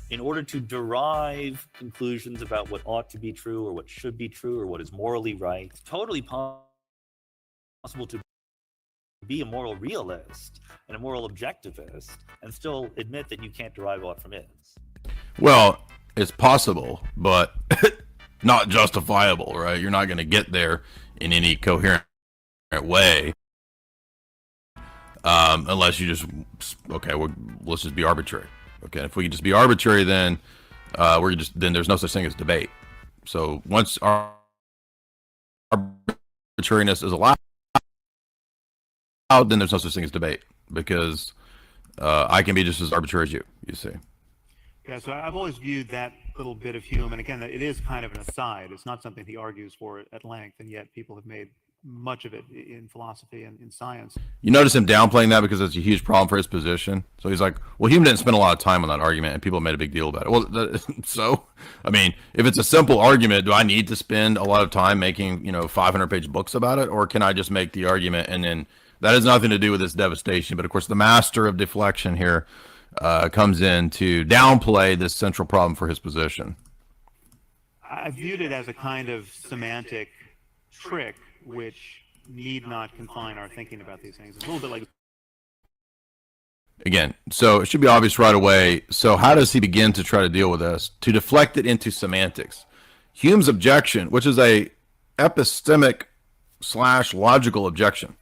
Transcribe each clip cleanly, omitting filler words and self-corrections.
in order to derive conclusions about what ought to be true or what should be true or what is morally right. It's totally possible to be a moral realist and a moral objectivist and still admit that you can't derive ought from is. Well, it's possible, but not justifiable, right? You're not going to get there in any coherent way unless you just okay. Well, let's just be arbitrary. Okay, if we can just be arbitrary, then then there's no such thing as debate. So once arbitrariness is allowed, then there's no such thing as debate because I can be just as arbitrary as you. You see. Yeah, so I've always viewed that little bit of Hume, and again, it is kind of an aside. It's not something he argues for at length, and yet people have made much of it in philosophy and in science. You notice him downplaying that because it's a huge problem for his position. So he's like, well, Hume didn't spend a lot of time on that argument, and people made a big deal about it. Well, so, I mean, if it's a simple argument, do I need to spend a lot of time making, 500-page books about it, or can I just make the argument and then that has nothing to do with this devastation? But of course, the master of deflection here comes in to downplay this central problem for his position. I viewed it as a kind of semantic trick, which need not confine our thinking about these things. It's a little bit like... Again, so it should be obvious right away. So how does he begin to try to deal with this? To deflect it into semantics. Hume's objection, which is a epistemic / logical objection.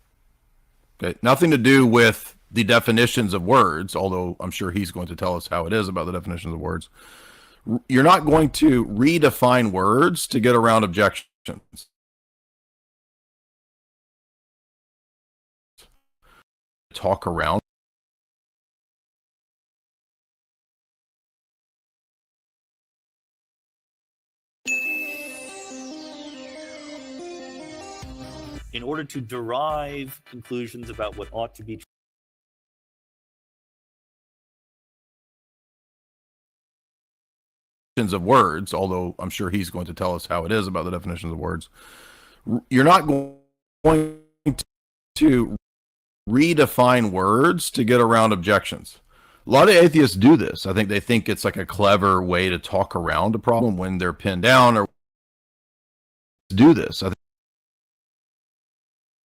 Okay, nothing to do with the definitions of words, although I'm sure he's going to tell us how it is about the definitions of words. You're not going to redefine words to get around objections. Talk around. In order to derive conclusions about what ought to be of words, although I'm sure he's going to tell us how it is about the definitions of words. You're not going to redefine words to get around objections. A lot of atheists do this. I think they think it's like a clever way to talk around a problem when they're pinned down or do this. I think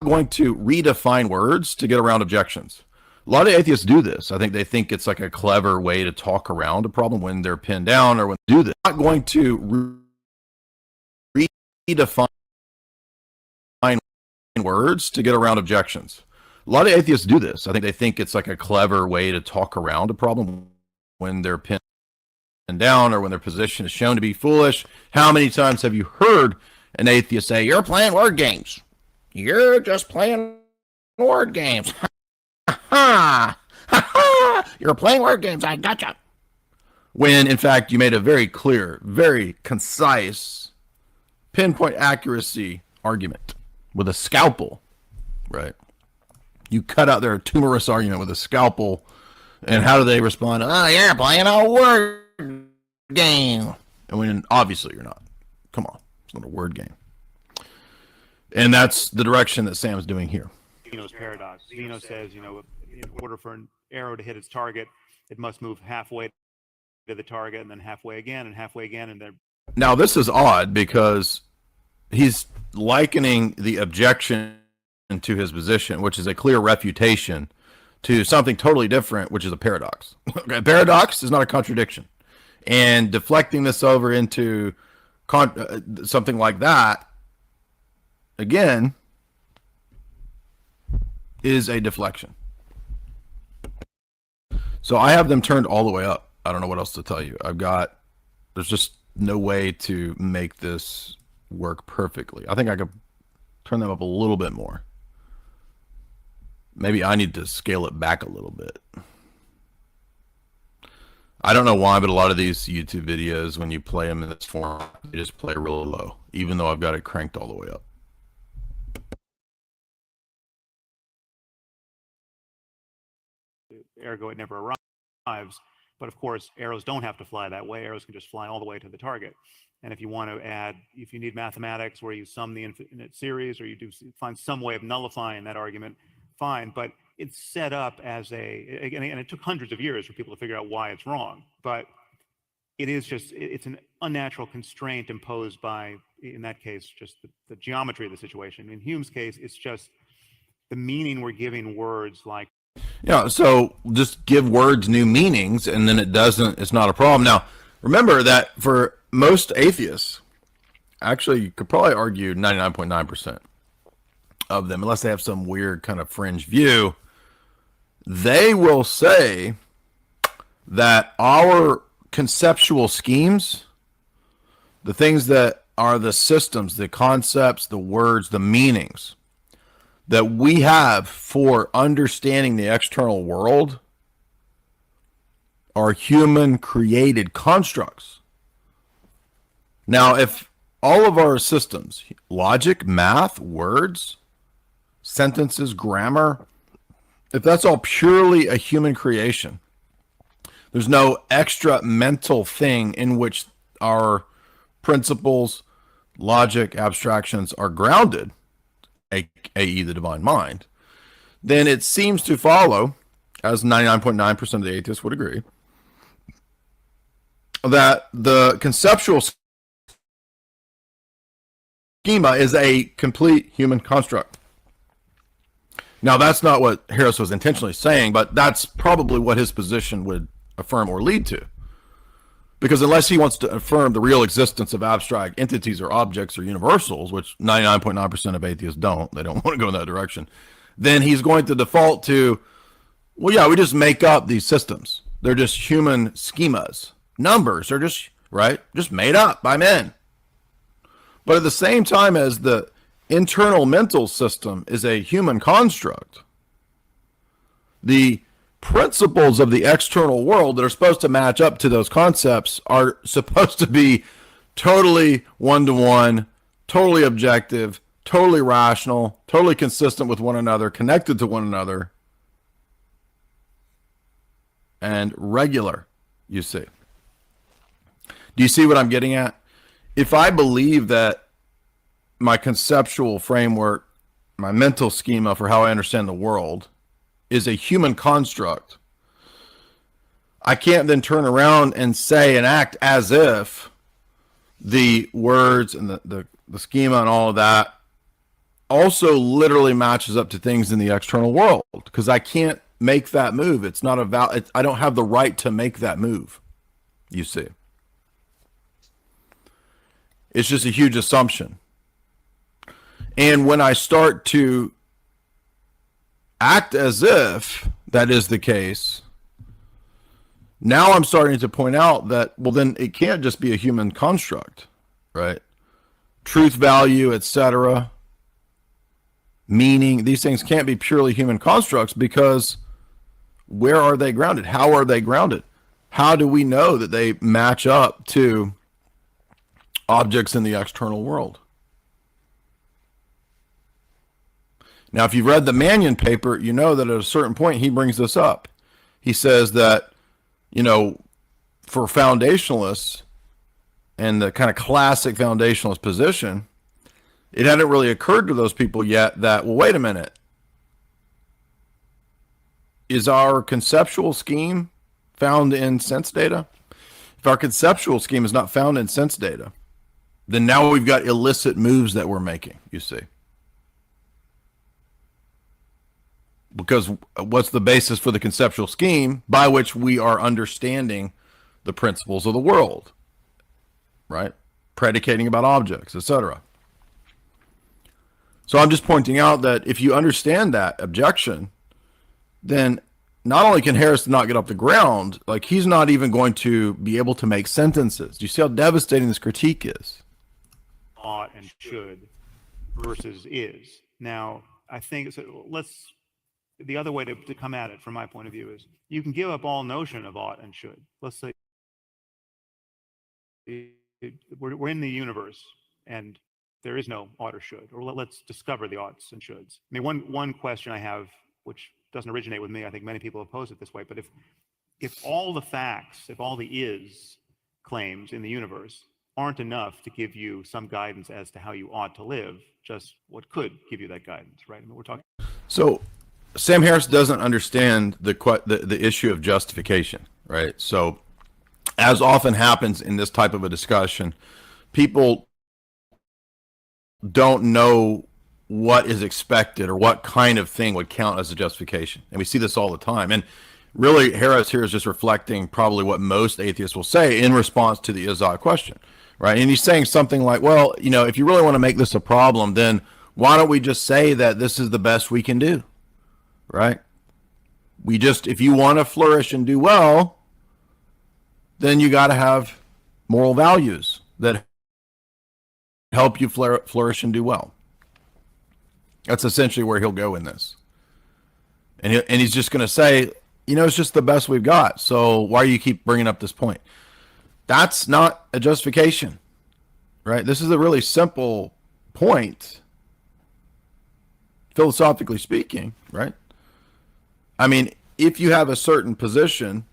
going to redefine words to get around objections. A lot of atheists do this. I think they think it's like a clever way to talk around a problem when they're pinned down or when they do this. Not going to redefine words to get around objections. A lot of atheists do this. I think they think it's like a clever way to talk around a problem when they're pinned down or when their position is shown to be foolish. How many times have you heard an atheist say, "You're playing word games. You're just playing word games. Ha ha! You're playing word games. I gotcha." When, in fact, you made a very clear, very concise, pinpoint accuracy argument with a scalpel, right? You cut out their tumorous argument with a scalpel, and how do they respond? "Oh, you're playing a word game." And when obviously you're not. Come on, it's not a word game. And that's the direction that Sam's doing here. Zeno's paradox. Zeno says, in order for an arrow to hit its target, it must move halfway to the target and then halfway again and halfway again. And then now this is odd because he's likening the objection to his position, which is a clear refutation, to something totally different, which is a paradox. Okay, paradox is not a contradiction. And deflecting this over into something like that, again, is a deflection. So I have them turned all the way up. I don't know what else to tell you. There's just no way to make this work perfectly. I think I could turn them up a little bit more. Maybe I need to scale it back a little bit. I don't know why, but a lot of these YouTube videos, when you play them in this form, they just play real low, even though I've got it cranked all the way up. Ergo, it never arrives. But of course, arrows don't have to fly that way. Arrows can just fly all the way to the target. And if you want to add, if you need mathematics where you sum the infinite series, or you do find some way of nullifying that argument, fine. But it's set up as and it took hundreds of years for people to figure out why it's wrong. But it is just, it's an unnatural constraint imposed by, in that case, just the geometry of the situation. In Hume's case, it's just the meaning we're giving words like. Yeah, so just give words new meanings, and then it's not a problem. Now, remember that for most atheists, actually, you could probably argue 99.9% of them, unless they have some weird kind of fringe view, they will say that our conceptual schemes, the things that are the systems, the concepts, the words, the meanings that we have for understanding the external world are human created constructs. Now, if all of our systems, logic, math, words, sentences, grammar, if that's all purely a human creation, there's no extra mental thing in which our principles, logic, abstractions are grounded, i.e. the divine mind, then it seems to follow, as 99.9% of the atheists would agree, that the conceptual schema is a complete human construct. Now, that's not what Harris was intentionally saying, but that's probably what his position would affirm or lead to. Because unless he wants to affirm the real existence of abstract entities or objects or universals, which 99.9% of atheists don't, they don't want to go in that direction, then he's going to default to, well, yeah, we just make up these systems. They're just human schemas. Numbers are just, right, just made up by men. But at the same time as the internal mental system is a human construct, the principles of the external world that are supposed to match up to those concepts are supposed to be totally one-to-one, totally objective, totally rational, totally consistent with one another, connected to one another, and regular, you see. Do you see what I'm getting at? If I believe that my conceptual framework, my mental schema for how I understand the world is a human construct, I can't then turn around and say and act as if the words and the schema and all of that also literally matches up to things in the external world, because I can't make that move. It's not I don't have the right to make that move, you see. It's just a huge assumption. And when I start to act as if that is the case, now I'm starting to point out that, well, then it can't just be a human construct, right? Truth value, etc., meaning, these things can't be purely human constructs, because where are they grounded? How are they grounded? How do we know that they match up to objects in the external world? Now, if you've read the Mannion paper, you know that at a certain point he brings this up. He says that, for foundationalists and the kind of classic foundationalist position, it hadn't really occurred to those people yet that, well, wait a minute. Is our conceptual scheme found in sense data? If our conceptual scheme is not found in sense data, then now we've got illicit moves that we're making, you see. Because what's the basis for the conceptual scheme by which we are understanding the principles of the world, right? Predicating about objects, etc. So I'm just pointing out that if you understand that objection, then not only can Harris not get off the ground, like, he's not even going to be able to make sentences. Do you see how devastating this critique is? Ought and should versus is. Now, I think, so the other way to come at it from my point of view is you can give up all notion of ought and should. Let's say we're in the universe and there is no ought or should, or let's discover the oughts and shoulds. I mean, one question I have, which doesn't originate with me, I think many people have posed it this way, but if all the facts, if all the is claims in the universe aren't enough to give you some guidance as to how you ought to live, just what could give you that guidance, right? I mean, we're talking. So Sam Harris doesn't understand the issue of justification, right? So as often happens in this type of a discussion, people don't know what is expected or what kind of thing would count as a justification. And we see this all the time. And really, Harris here is just reflecting probably what most atheists will say in response to the Izzat question, right? And he's saying something like, well, you know, if you really want to make this a problem, then why don't we just say that this is the best we can do, right? If you want to flourish and do well, then you got to have moral values that help you flourish and do well. That's essentially where he'll go in this. And he's just going to say, you know, it's just the best we've got. So why do you keep bringing up this point? That's not a justification, right? This is a really simple point, philosophically speaking, right? I mean, if you have a certain position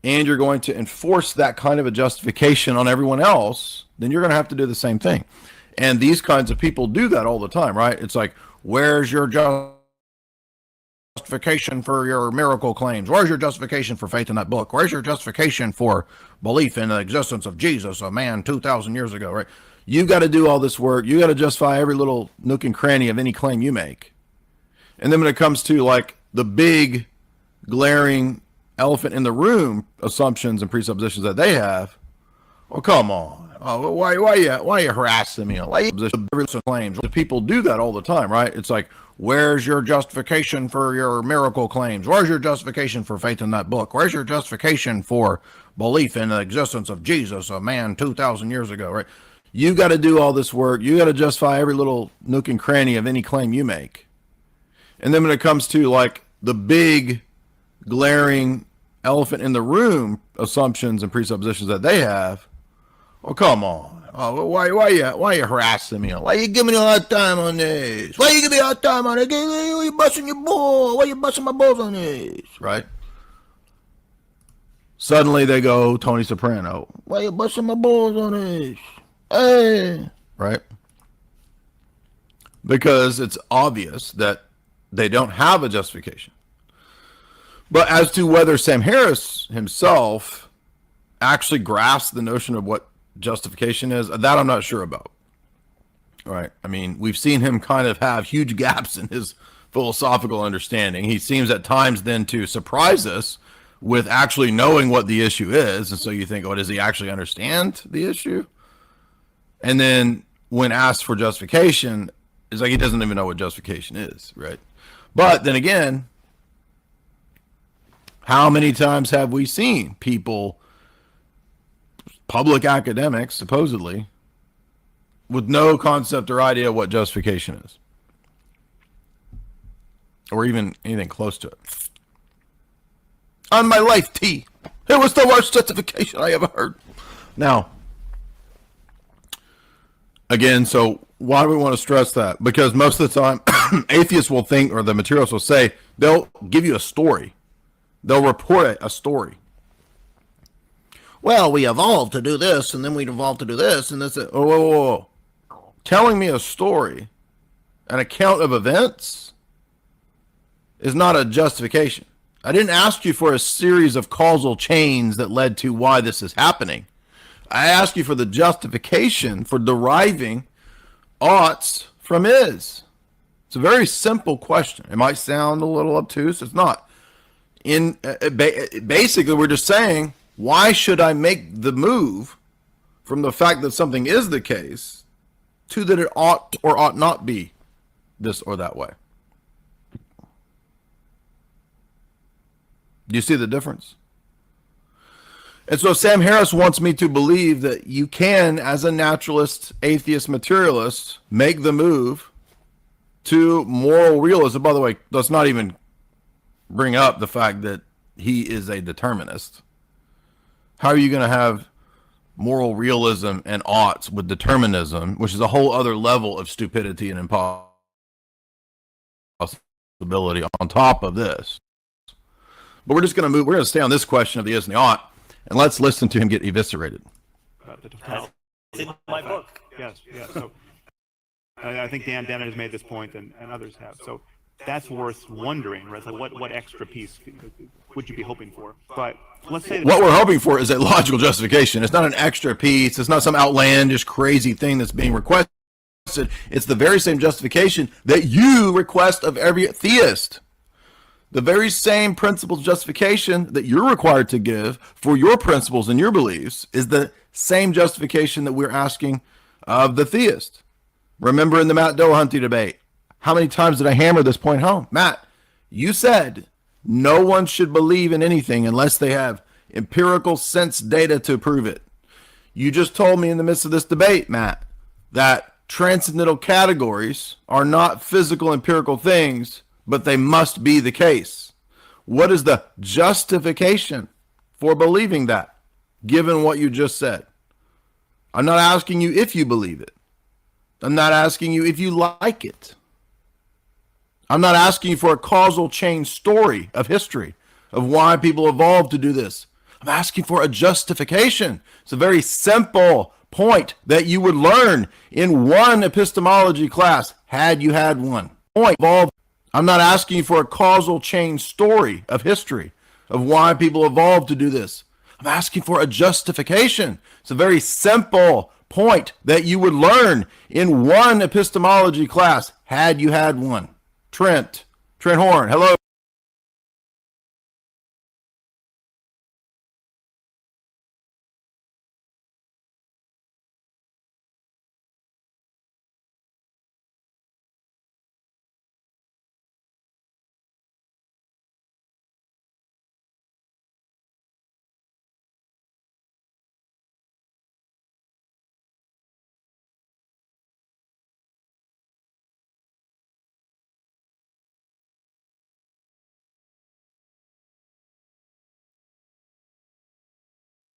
and you're going to enforce that kind of a justification on everyone else, then you're going to have to do the same thing. And these kinds of people do that all the time, right? It's like, where's your justification for your miracle claims? Where's your justification for faith in that book? Where's your justification for belief in the existence of Jesus, a man 2,000 years ago, right? You got to do all this work. You got to justify every little nook and cranny of any claim you make. And then when it comes to like the big glaring elephant in the room assumptions and presuppositions that they have, well, come on. Oh, why you harassing me? Why you claims? People do that all the time, right? It's like, where's your justification for your miracle claims? Where's your justification for faith in that book? Where's your justification for belief in the existence of Jesus, a man 2,000 years ago, right? You got to do all this work. You got to justify every little nook and cranny of any claim you make. And then when it comes to like the big glaring elephant in the room assumptions and presuppositions that they have, well, come on. Oh, why you harassing me? Why you giving me a hard time on this? Why you give me a hard time on it? Why you busting your balls? Why you busting my balls on this? Right? Suddenly they go Tony Soprano. Why you busting my balls on this? Hey. Right? Because it's obvious that they don't have a justification. But as to whether Sam Harris himself actually grasps the notion of what justification is, that I'm not sure about. All right. I mean, we've seen him kind of have huge gaps in his philosophical understanding. He seems at times then to surprise us with actually knowing what the issue is. And so you think, oh, does he actually understand the issue? And then when asked for justification, it's like he doesn't even know what justification is, right? But then again, how many times have we seen people, public academics, supposedly, with no concept or idea what justification is? Or even anything close to it. On my life, T. It was the worst justification I ever heard. Now, again, so why do we want to stress that? Because most of the time, atheists will think, or the materialists will say, they'll give you a story. They'll report a story. Well, we evolved to do this, and then we evolved to do this, and this. Whoa. Telling me a story, an account of events, is not a justification. I didn't ask you for a series of causal chains that led to why this is happening. I asked you for the justification for deriving oughts from is. It's a very simple question. It might sound a little obtuse. It's not. Basically, we're just saying, why should I make the move from the fact that something is the case to that it ought or ought not be this or that way? Do you see the difference? And so Sam Harris wants me to believe that you can, as a naturalist, atheist, materialist, make the move to moral realism. By the way, let's not even bring up the fact that he is a determinist. How are you going to have moral realism and oughts with determinism, which is a whole other level of stupidity and impossibility on top of this? But we're just going to move. We're going to stay on this question of the is and the ought, and let's listen to him get eviscerated. It's in my book. Yes. So I think Dan Dennett has made this point, and others have. So that's worth wondering, right? Like what extra piece would you be hoping for? But let's say what we're hoping for is a logical justification. It's not an extra piece. It's not some outlandish, crazy thing that's being requested. It's the very same justification that you request of every theist. The very same principles justification that you're required to give for your principles and your beliefs is the same justification that we're asking of the theist. Remember in the Matt Dillahunty debate, how many times did I hammer this point home? Matt, you said no one should believe in anything unless they have empirical sense data to prove it. You just told me in the midst of this debate, Matt, that transcendental categories are not physical empirical things, but they must be the case. What is the justification for believing that, given what you just said? I'm not asking you if you believe it. I'm not asking you if you like it. I'm not asking you for a causal chain story of history of why people evolved to do this. I'm asking for a justification. It's a very simple point that you would learn in one epistemology class had you had one. Point evolved. I'm not asking you for a causal chain story of history of why people evolved to do this. I'm asking for a justification. It's a very simple point that you would learn in one epistemology class had you had one. Trent Horn, hello.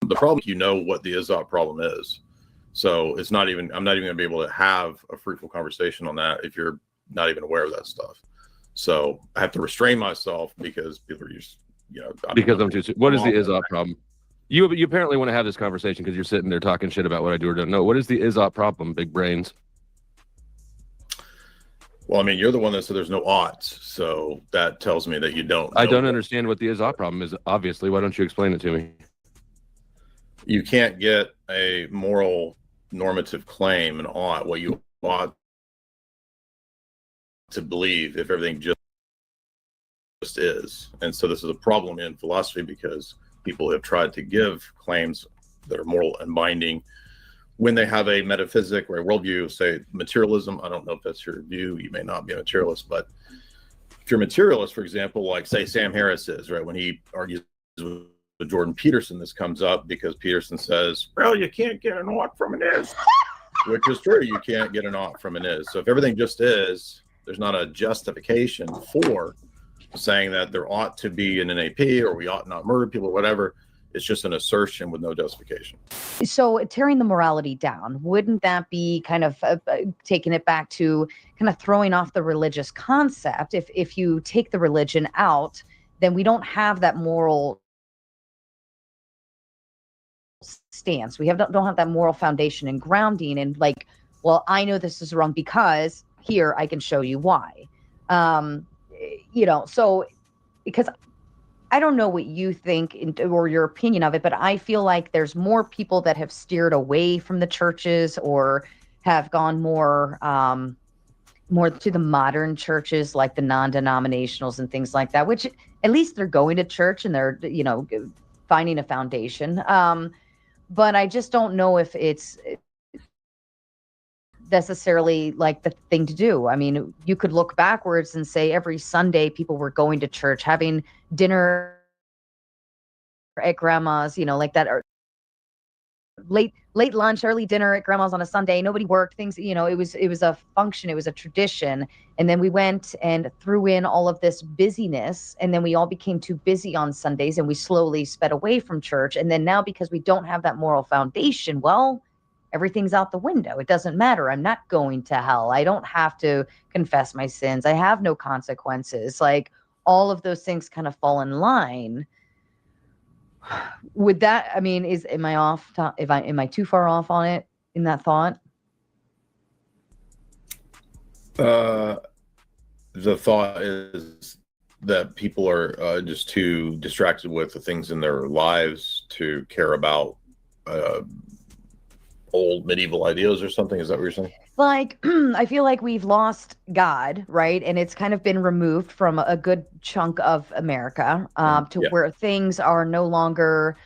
The problem, you know what the ISOP problem is. So it's not even, I'm not even gonna be able to have a fruitful conversation on that if you're not even aware of that stuff. So I have to restrain myself because people are just, because I'm too. What is the ISOP problem? You apparently want to have this conversation because you're sitting there talking shit about what I do or don't know. What is the ISOP problem, big brains? Well, I mean, you're the one that said there's no oughts, so that tells me that you don't. I don't understand what the ISOP problem is. Obviously, why don't you explain it to me? You can't get a moral normative claim, an ought, what you ought to believe if everything just is. And so this is a problem in philosophy because people have tried to give claims that are moral and binding when they have a metaphysic or a worldview, say materialism. I don't know if that's your view. You may not be a materialist, but if you're a materialist, for example, like say Sam Harris is, right, when he argues with Jordan Peterson, this comes up because Peterson says, well, you can't get an ought from an is, which is true. You can't get an ought from an is. So if everything just is, there's not a justification for saying that there ought to be an NAP or we ought not murder people or whatever. It's just an assertion with no justification. So tearing the morality down, wouldn't that be kind of taking it back to kind of throwing off the religious concept? If you take the religion out, then we don't have that moral stance. We don't have that moral foundation and grounding and like, well, I know this is wrong because here I can show you why. So because I don't know what you think or your opinion of it, but I feel like there's more people that have steered away from the churches or have gone more to the modern churches, like the non-denominationals and things like that, which at least they're going to church and they're, finding a foundation. But I just don't know if it's necessarily like the thing to do. I mean, you could look backwards and say every Sunday people were going to church, having dinner at grandma's, like that, or late lunch, early dinner at grandma's on a Sunday. Nobody worked, things, it was a function, it was a tradition. And then we went and threw in all of this busyness, and then we all became too busy on Sundays and we slowly sped away from church. And then now, because we don't have that moral foundation, well, everything's out the window. It doesn't matter. I'm not going to hell. I don't have to confess my sins. I have no consequences. Like all of those things kind of fall in line. Would that, I mean, am I off? Am I too far off on it in that thought? the thought is that people are just too distracted with the things in their lives to care about uh, old medieval ideas or something. Is that what you're saying? Like, I feel like we've lost God, right? And it's kind of been removed from a good chunk of America, to Yeah. where things are no longer.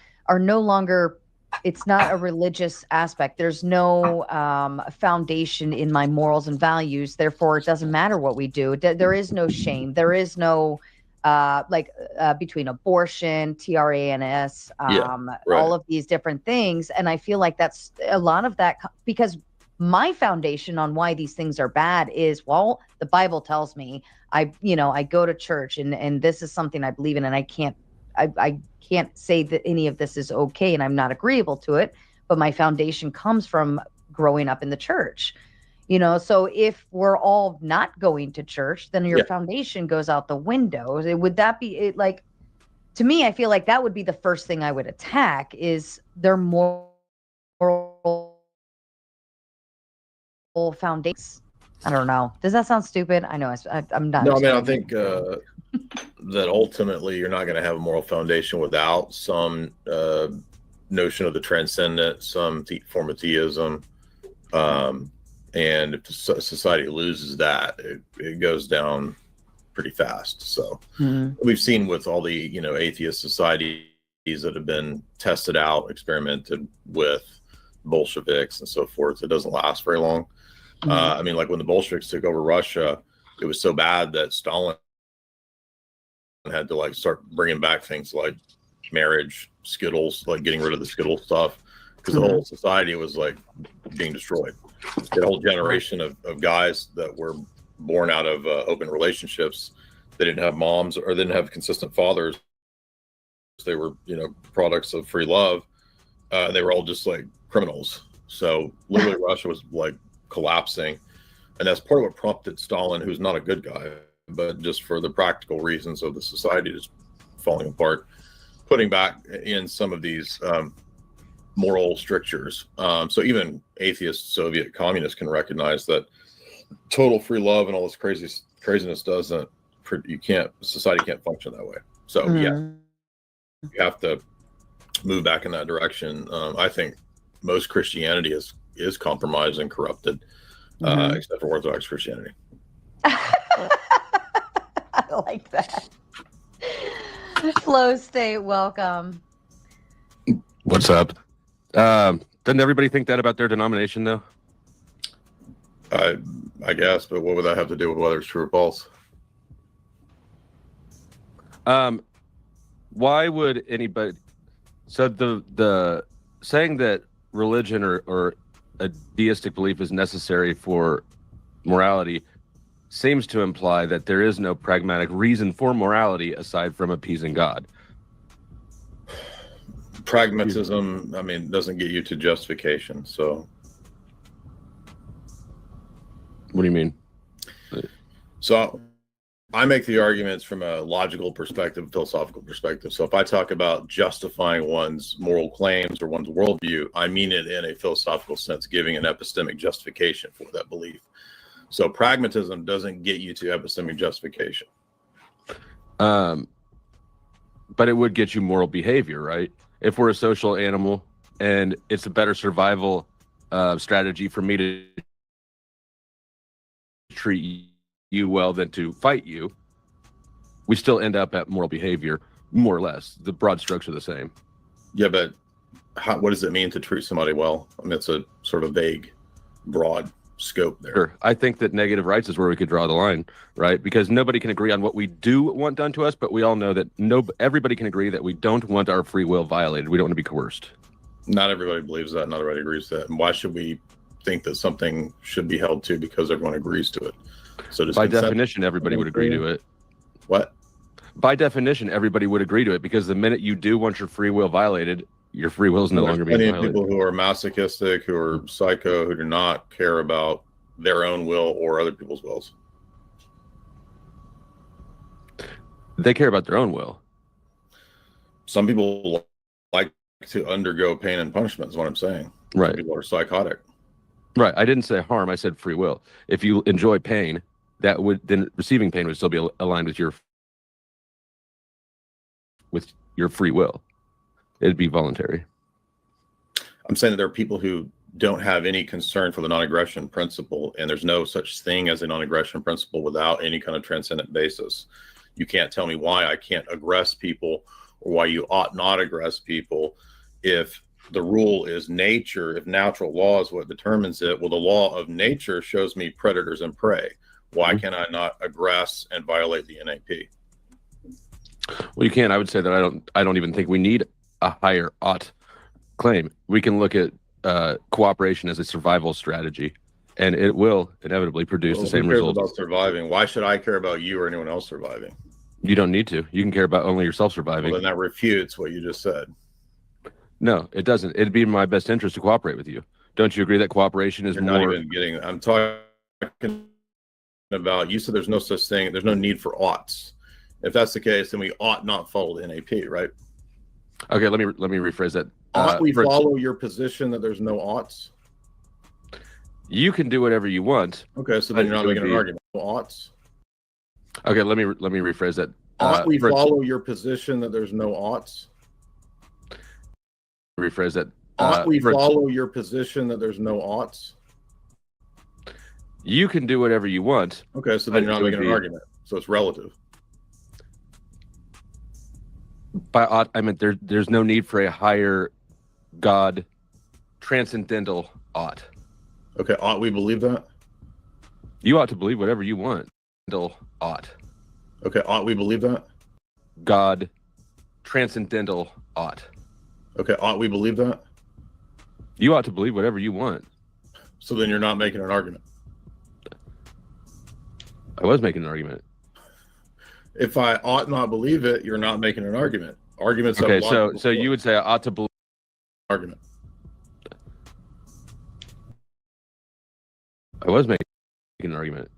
It's not a religious aspect. There's no foundation in my morals and values. Therefore, it doesn't matter what we do. There is no shame. There is no between abortion, TRANS, Yeah. Right. all of these different things. And I feel like that's a lot of that because my foundation on why these things are bad is, well, the Bible tells me. I go to church, and this is something I believe in, and I can't say that any of this is okay, and I'm not agreeable to it, but my foundation comes from growing up in the church. So if we're all not going to church, then your Yeah. foundation goes out the window. Would that be it? Like, to me, I feel like that would be the first thing I would attack is their moral foundations. I don't know. Does that sound stupid? I know I'm not. No, I mean, I explaining think that ultimately you're not going to have a moral foundation without some notion of the transcendent, some form of theism. And if society loses that, it goes down pretty fast. So we've seen with all the, atheist societies that have been tested out, experimented with, Bolsheviks and so forth, it doesn't last very long. I mean, like when the Bolsheviks took over Russia, it was so bad that Stalin had to start bringing back things like marriage, Skittles, like getting rid of the Skittles stuff, because the whole society was being destroyed. The whole generation of guys that were born out of open relationships, they didn't have moms or didn't have consistent fathers. They were, products of free love. They were all just criminals. So literally Russia was collapsing. And that's part of what prompted Stalin, who's not a good guy, but just for the practical reasons of the society just falling apart, putting back in some of these moral strictures. So even atheist Soviet communists can recognize that total free love and all this craziness society can't function that way. So yeah, you have to move back in that direction. I think most Christianity is compromised and corrupted, except for Orthodox Christianity. I like that. Flow State, welcome. What's up? Doesn't everybody think that about their denomination, though? I guess, but what would that have to do with whether it's true or false? Why would anybody? So the saying that religion or a deistic belief is necessary for morality seems to imply that there is no pragmatic reason for morality aside from appeasing God. Pragmatism, I mean, doesn't get you to justification. So What do you mean? So I make the arguments from a logical perspective, philosophical perspective. So if I talk about justifying one's moral claims or one's worldview, I mean it in a philosophical sense, giving an epistemic justification for that belief. So pragmatism doesn't get you to epistemic justification. But it would get you moral behavior, right? If we're a social animal and it's a better survival strategy for me to treat you well than to fight you, we still end up at moral behavior, more or less. The broad strokes are the same. Yeah, but what does it mean to treat somebody well? I mean, it's a sort of vague, broad scope there. Sure. I think that negative rights is where we could draw the line, right? Because nobody can agree on what we do want done to us, but we all know that everybody can agree that we don't want our free will violated. We don't want to be coerced. Not everybody believes that. Not everybody agrees with that. And why should we think that something should be held to because everyone agrees to it? So by definition, everybody would agree to it. What? By definition, everybody would agree to it, because the minute you do want your free will violated, your free will is no longer being violated. Plenty of people who are masochistic, who are psycho, who do not care about their own will or other people's wills. They care about their own will. Some people like to undergo pain and punishment, is what I'm saying. Right. Some people are psychotic. Right. I didn't say harm. I said free will. If you enjoy pain, that would then receiving pain would still be aligned with your free will. It'd be voluntary. I'm saying that there are people who don't have any concern for the non-aggression principle, and there's no such thing as a non-aggression principle without any kind of transcendent basis. You can't tell me why I can't aggress people or why you ought not aggress people if the rule is nature, if natural law is what determines it. Well, the law of nature shows me predators and prey. Why can I not aggress and violate the NAP? Well, you can. I would say that I don't even think we need a higher ought claim. We can look at cooperation as a survival strategy, and it will inevitably produce the same results. About surviving. Why should I care about you or anyone else surviving? You don't need to. You can care about only yourself surviving. Well, then that refutes what you just said. No, it doesn't. It'd be in my best interest to cooperate with you. Don't you agree that cooperation is Not even getting. I'm talking about. You said there's no such thing. There's no need for oughts. If that's the case, then we ought not follow the NAP, right? Okay, let me rephrase that. Ought we follow your position that there's no oughts? You can do whatever you want. Okay, so then you're not making an argument. Oughts. Okay, let me rephrase that. Ought we follow your position that there's no oughts? Rephrase that. Ought we follow your position that there's no oughts? You can do whatever you want. Okay, so then you're not making an argument. So it's relative. By ought, I meant there's no need for a higher God, transcendental ought. Okay, ought we believe that? You ought to believe whatever you want. Ought. Okay, ought we believe that? God, transcendental ought. Okay, ought we believe that? You ought to believe whatever you want. So then you're not making an argument. I was making an argument. If I ought not believe it, you're not making an argument. Arguments. Okay, so you would say I ought to believe argument. I was making an argument.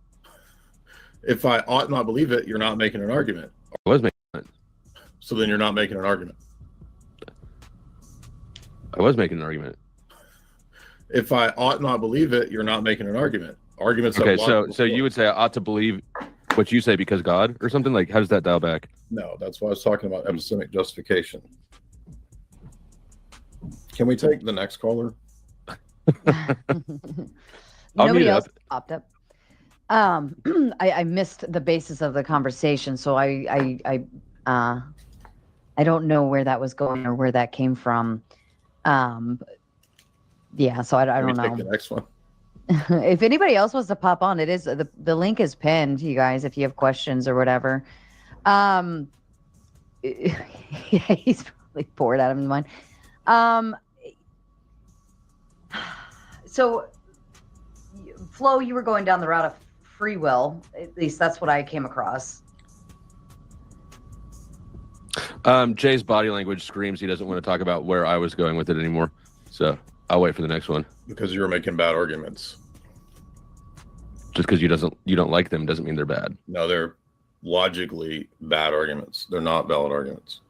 If I ought not believe it, you're not making an argument. I was making it. So then you're not making an argument. I was making an argument. If I ought not believe it, you're not making an argument. Arguments. Okay, so you would say I ought to believe what you say because God or something? Like, how does that dial back? No, that's why I was talking about epistemic justification. Can we take the next caller? Nobody else popped up. I missed the basis of the conversation, so I don't know where that was going or where that came from. Yeah, so I don't know. Take the next one. If anybody else wants to pop on, it is the link is pinned, you guys, if you have questions or whatever. Yeah, he's probably bored out of his mind. So Flo, you were going down the route of free will. At least that's what I came across. Jay's body language screams he doesn't want to talk about where I was going with it anymore. So I'll wait for the next one. Because you were making bad arguments. Just because you don't like them doesn't mean they're bad. No, they're logically bad arguments. They're not valid arguments.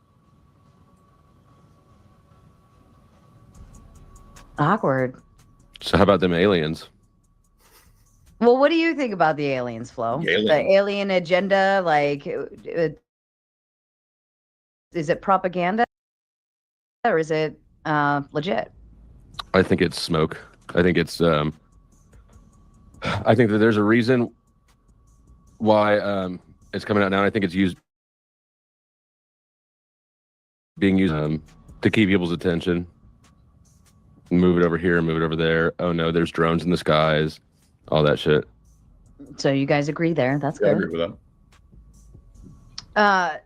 Awkward. So how about them aliens? Well, what do you think about the aliens, Flo? The alien agenda, like, is it propaganda or is it legit? I think it's smoke. I think it's I think that there's a reason why it's coming out now. I think it's being used to keep people's attention. Move it over here, move it over there. Oh no, there's drones in the skies. All that shit. So you guys agree there? That's good. I agree with that.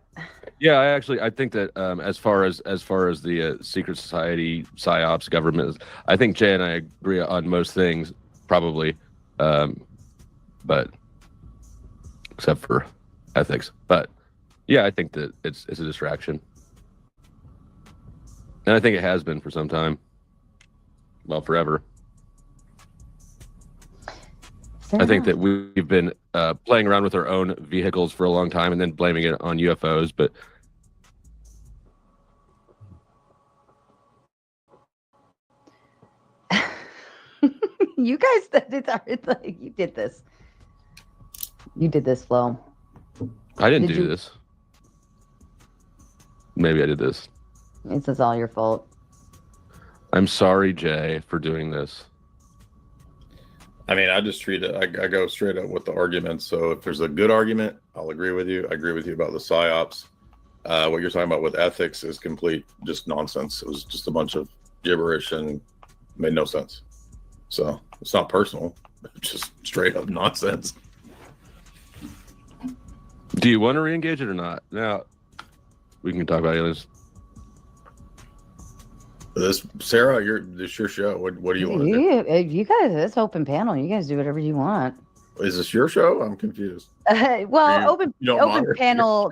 Yeah, I think that as far as the secret society, psyops, government, I think Jay and I agree on most things, probably, but except for ethics. But yeah, I think that it's a distraction, and I think it has been for some time. Well, forever. I think that we've been playing around with our own vehicles for a long time and then blaming it on UFOs, but you guys, you did this. You did this, Flo. I didn't Did do you- this. Maybe I did this. It's all your fault. I'm sorry, Jay, for doing this. I mean, I just treat it. I go straight up with the argument. So if there's a good argument, I'll agree with you. I agree with you about the psyops. What you're talking about with ethics is complete just nonsense. It was just a bunch of gibberish and made no sense. So it's not personal, it's just straight up nonsense. Do you want to re-engage it or not? Now, we can talk about aliens. This Sarah, this your show. What do you want to do? You guys, it's open panel. You guys do whatever you want. Is this your show? I'm confused. Well, You don't open moderate? panel.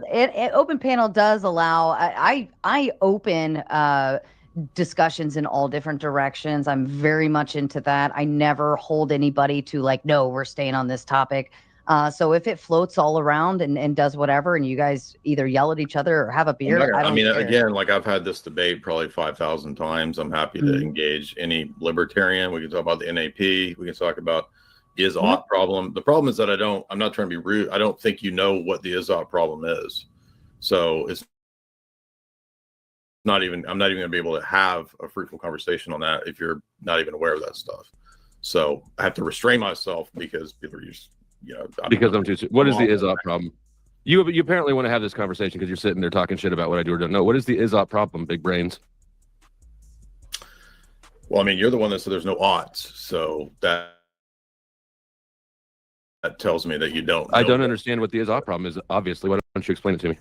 Open panel does allow. I open discussions in all different directions. I'm very much into that. I never hold anybody to like, no, we're staying on this topic. So if it floats all around and does whatever, and you guys either yell at each other or have a beer, I don't care. Again, like I've had this debate probably 5,000 times. I'm happy to engage any libertarian. We can talk about the NAP. We can talk about the is-ought problem. The problem is that I'm not trying to be rude. I don't think you know what the is-ought problem is. So it's I'm not even going to be able to have a fruitful conversation on that if you're not even aware of that stuff. So I have to restrain myself because people are just, Because I'm too. What is the is-ought problem? You apparently want to have this conversation because you're sitting there talking shit about what I do or don't know. What is the is-ought problem, big brains? Well, I mean, you're the one that said there's no oughts, so that tells me that you don't. I don't understand what the is-ought problem is. Obviously, why don't you explain it to me?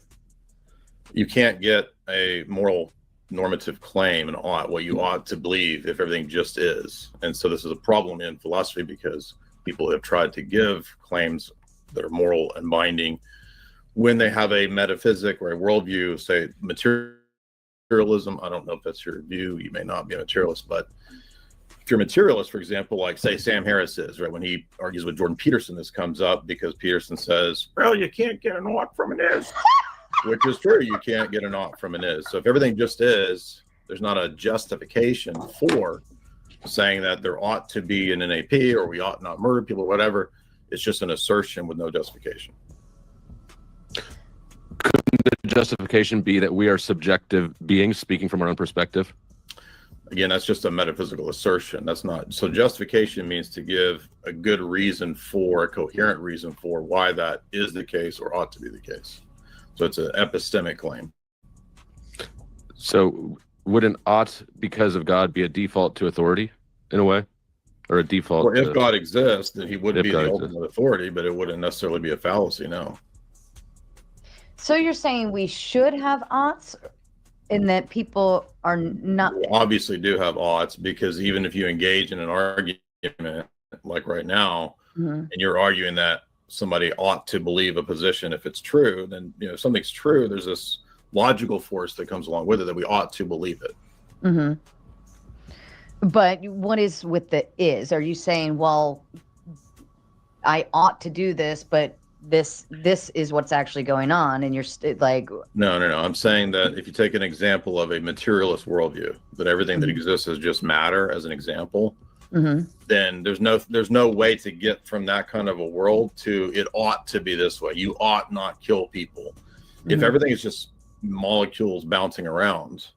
You can't get a moral normative claim and ought what you ought to believe if everything just is. And so this is a problem in philosophy because people have tried to give claims that are moral and binding when they have a metaphysic or a worldview, say materialism. I don't know if that's your view. You may not be a materialist, but if you're a materialist, for example, like say Sam Harris is, right? When he argues with Jordan Peterson, this comes up because Peterson says, well, you can't get an ought from an is, which is true. You can't get an ought from an is. So if everything just is, there's not a justification for saying that there ought to be an NAP or we ought not murder people or whatever. It's just an assertion with no justification. Couldn't the justification be that we are subjective beings speaking from our own perspective? Again, that's just a metaphysical assertion. That's not. So justification means to give a good reason for, a coherent reason for why that is the case or ought to be the case. So it's an epistemic claim. So would an ought because of God be a default to authority in a way? Or a default? Well, if God exists, then he would be the exists. ultimate authority, but it wouldn't necessarily be a fallacy, no. So you're saying we should have oughts, and that people are not. We obviously do have oughts because even if you engage in an argument like right now, and you're arguing that somebody ought to believe a position if it's true, then if something's true, there's this logical force that comes along with it that we ought to believe it. But what is with the is? Are you saying, well, I ought to do this, but this is what's actually going on, and you're like, No. I'm saying that if you take an example of a materialist worldview, that everything that exists is just matter, as an example, then there's no way to get from that kind of a world to it ought to be this way. You ought not kill people. If everything is just molecules bouncing around,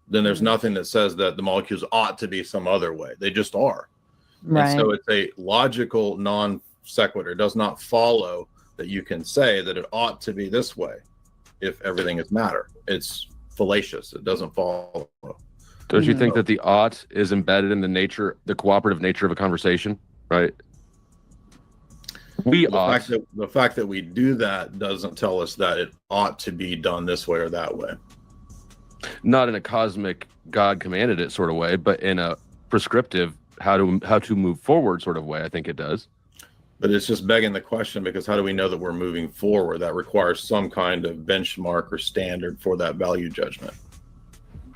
then there's nothing that says that the molecules ought to be some other way. They just are. right? And so it's a logical non sequitur. It does not follow that you can say that it ought to be this way if everything is matter. It's fallacious. It doesn't follow. Don't you think that the ought is embedded in the cooperative nature of a conversation, right? The fact that we do that doesn't tell us that it ought to be done this way or that way. Not in a cosmic God commanded it sort of way, but in a prescriptive how to move forward sort of way. I think it does. But it's just begging the question, because how do we know that we're moving forward? That requires some kind of benchmark or standard for that value judgment.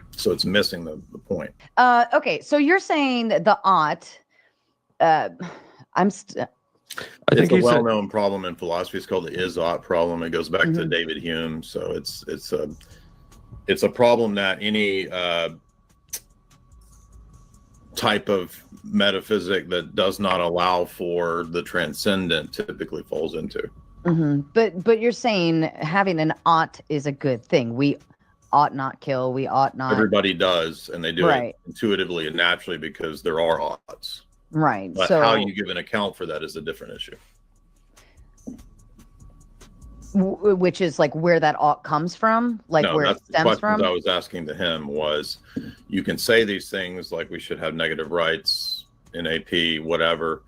So it's missing the point. Okay, so you're saying that the ought. I think It's a well-known problem in philosophy. It's called the is-ought problem. It goes back to David Hume. So it's a problem that any type of metaphysic that does not allow for the transcendent typically falls into. But you're saying having an ought is a good thing. We ought not kill. We ought not. Everybody does, and they do Right. it intuitively and naturally because there are odds. Right. But So how you give an account for that is a different issue. which is like where that ought comes from, like No, where it that's the stems questions from. I was asking to him was, you can say these things like we should have negative rights in AP, whatever,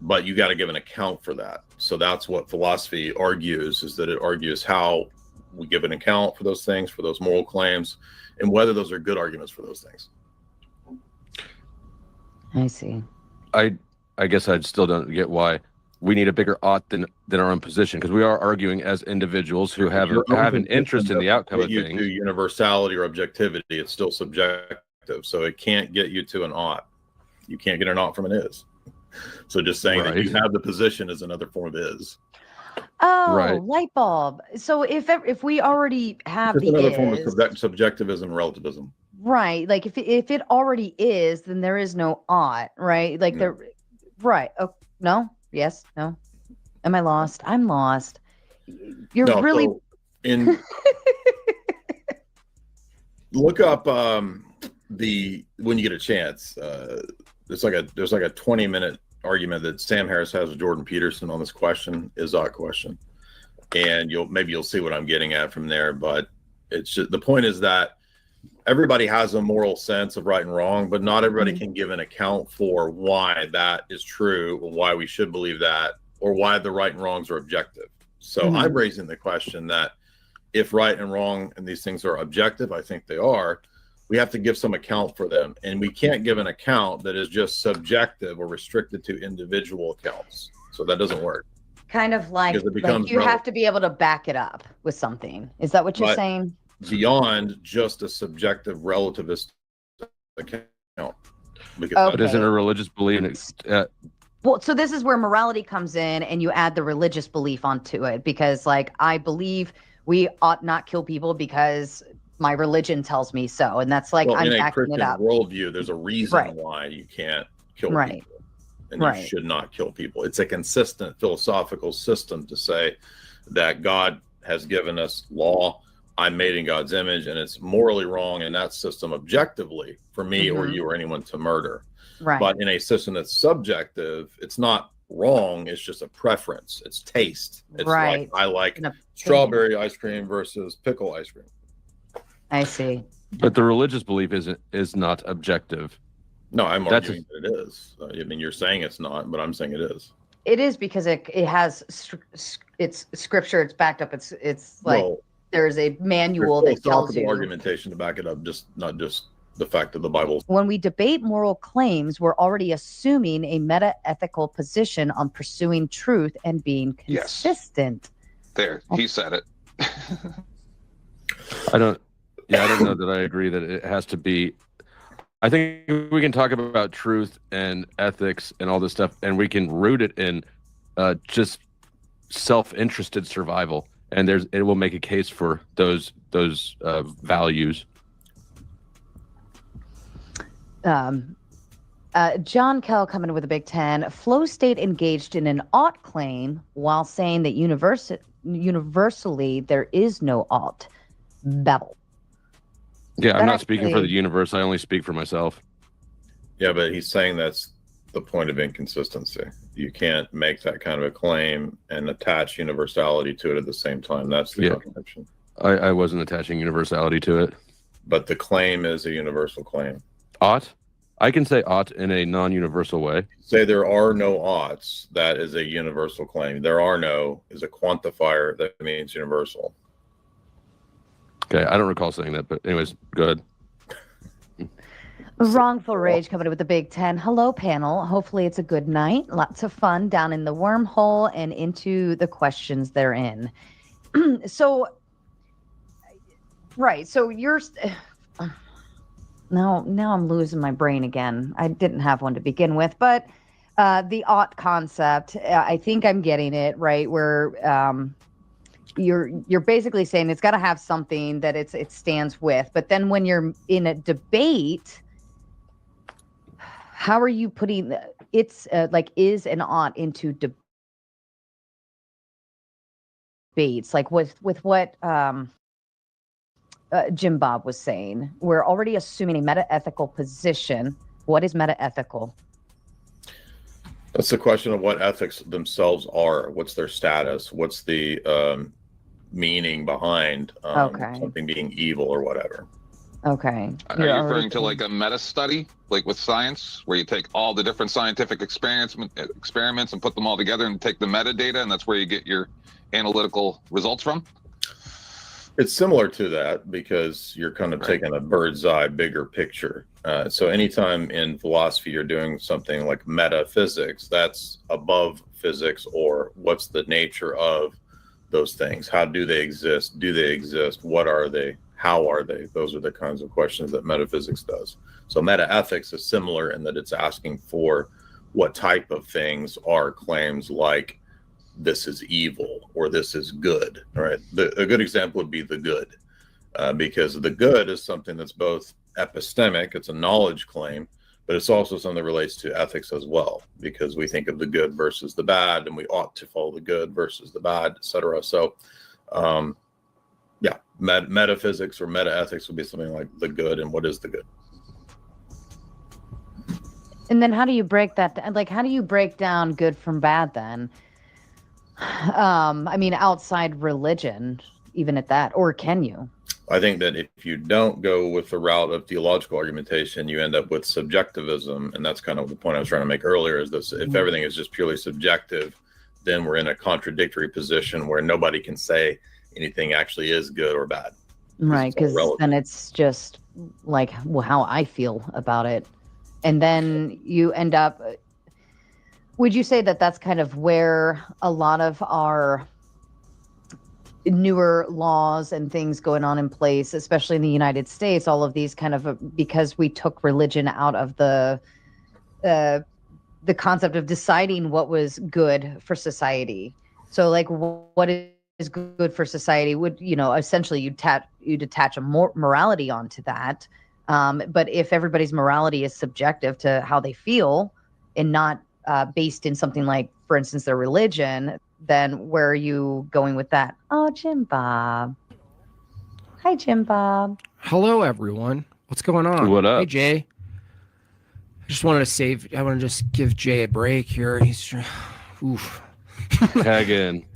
but you got to give an account for that. So that's what philosophy argues, is that it argues how we give an account for those things, for those moral claims, and whether those are good arguments for those things. I see. I guess I still don't get why we need a bigger ought than our own position, because we are arguing as individuals who have an interest in the outcome of things. things. To universality or objectivity, it's still subjective, so it can't get you to an ought. You can't get an ought from an is. So just saying that you have the position is another form of is. Oh, light bulb. So if we already have It's the another form of is, subjectivism, relativism. right? Like if it already is, then there is no ought, right? Like there, right? Oh no, yes, no. Am I lost? I'm lost. You're No, really. so look up when you get a chance. There's like a 20-minute argument that Sam Harris has with Jordan Peterson on this question, is ought question, and you'll see what I'm getting at from there. But it's just, the point is that everybody has a moral sense of right and wrong, but not everybody can give an account for why that is true, or why we should believe that, or why the right and wrongs are objective. So I'm raising the question that if right and wrong and these things are objective, I think they are, we have to give some account for them. And we can't give an account that is just subjective or restricted to individual accounts. So that doesn't work. Kind of like you have to be able to back it up with something. Is that what you're saying? Beyond just a subjective relativist account. But isn't a religious belief? Well, so this is where morality comes in, and you add the religious belief onto it, because like I believe we ought not kill people because my religion tells me so, and that's like I'm in a backing Christian it up. worldview, there's a reason why you can't kill people, and you should not kill people. It's a consistent philosophical system to say that God has given us law. I'm made in God's image, and it's morally wrong in that system objectively for me or you or anyone to murder. Right. But in a system that's subjective, it's not wrong. It's just a preference. It's taste. It's like I like strawberry ice cream versus pickle ice cream. I see. But the religious belief is not objective. No, I'm arguing that it is. I mean, you're saying it's not, but I'm saying it is. It is, because it has it's scripture. It's backed up. It's like there's a manual that tells you argumentation to back it up. Not just the fact that the Bible. When we debate moral claims, we're already assuming a meta-ethical position on pursuing truth and being consistent. Yes. There, he said it. I don't know that I agree that it has to be. I think we can talk about truth and ethics and all this stuff, and we can root it in just self-interested survival, and it will make a case for those values. John Kell coming in with a Big 10. Flow state engaged in an ought claim while saying that universally there is no ought. Babel. Yeah, I'm not speaking for the universe. I only speak for myself. Yeah, but he's saying that's the point of inconsistency. You can't make that kind of a claim and attach universality to it at the same time. That's the contradiction. I wasn't attaching universality to it. But the claim is a universal claim. Ought? I can say ought in a non-universal way. Say there are no oughts. That is a universal claim. There are no is a quantifier that means universal. Okay, I don't recall saying that, but anyways, go ahead. Wrongful Rage coming in with the Big 10. Hello, panel. Hopefully it's a good night. Lots of fun down in the wormhole and into the questions therein. So you're... Now I'm losing my brain again. I didn't have one to begin with, but the ought concept, I think I'm getting it, right? Where you're basically saying it's got to have something that it stands with. But then when you're in a debate, how are you putting is an ought into debate? debates, like with what Jim Bob was saying, we're already assuming a meta-ethical position. What is meta-ethical? That's the question of what ethics themselves are. What's their status? What's the meaning behind Okay. something being evil or whatever? Okay. Are you referring to like a meta study, like with science, where you take all the different scientific experiments and put them all together and take the metadata, and that's where you get your analytical results from? It's similar to that because you're kind of taking a bird's eye, bigger picture. So anytime in philosophy you're doing something like metaphysics, that's above physics, or what's the nature of those things? How do they exist? Do they exist? What are they? How are they? Those are the kinds of questions that metaphysics does. So metaethics is similar in that it's asking for what type of things are claims like this is evil or this is good, right? A good example would be the good, because the good is something that's both epistemic, it's a knowledge claim, but it's also something that relates to ethics as well, because we think of the good versus the bad, and we ought to follow the good versus the bad, etc. So, yeah, metaphysics or metaethics would be something like the good and what is the good. And then how do you break that? Like, how do you break down good from bad then? I mean, outside religion, even at that, or can you? I think that if you don't go with the route of theological argumentation, you end up with subjectivism. And that's kind of the point I was trying to make earlier, is this: if everything is just purely subjective, then we're in a contradictory position where nobody can say anything actually is good or bad. Right, because then it's just like, well, how I feel about it. And then you end up, would you say that that's kind of where a lot of our newer laws and things going on in place, especially in the United States, all of these kind of, because we took religion out of the concept of deciding what was good for society. So like, what is good for society would, essentially you'd attach a morality onto that. But if everybody's morality is subjective to how they feel and not based in something like, for instance, their religion, then where are you going with that? Oh, Jim Bob. Hi, Jim Bob. Hello, everyone. What's going on? What up? Hey, Jay. I want to just give Jay a break here. He's, oof. Tag in.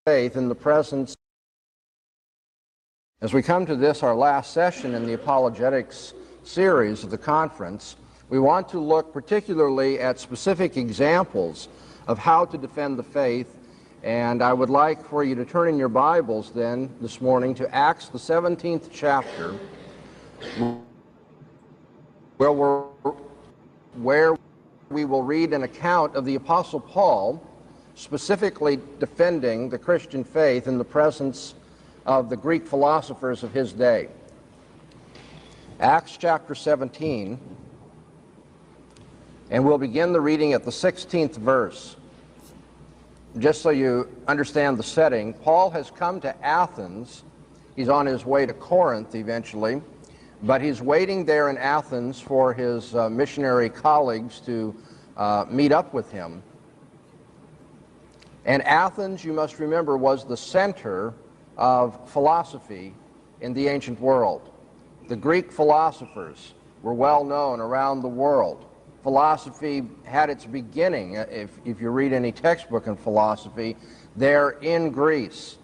Faith in the presence. As we come to this, our last session in the apologetics series of the conference, we want to look particularly at specific examples of how to defend the faith. And I would like for you to turn in your Bibles then this morning to Acts, the 17th chapter, where we will read an account of the Apostle Paul specifically defending the Christian faith in the presence of the Greek philosophers of his day. Acts chapter 17, and we'll begin the reading at the 16th verse. Just so you understand the setting, Paul has come to Athens. He's on his way to Corinth eventually, but he's waiting there in Athens for his missionary colleagues to meet up with him. And Athens, you must remember, was the center of philosophy in the ancient world. The Greek philosophers were well known around the world. Philosophy had its beginning, if you read any textbook in philosophy, there in Greece.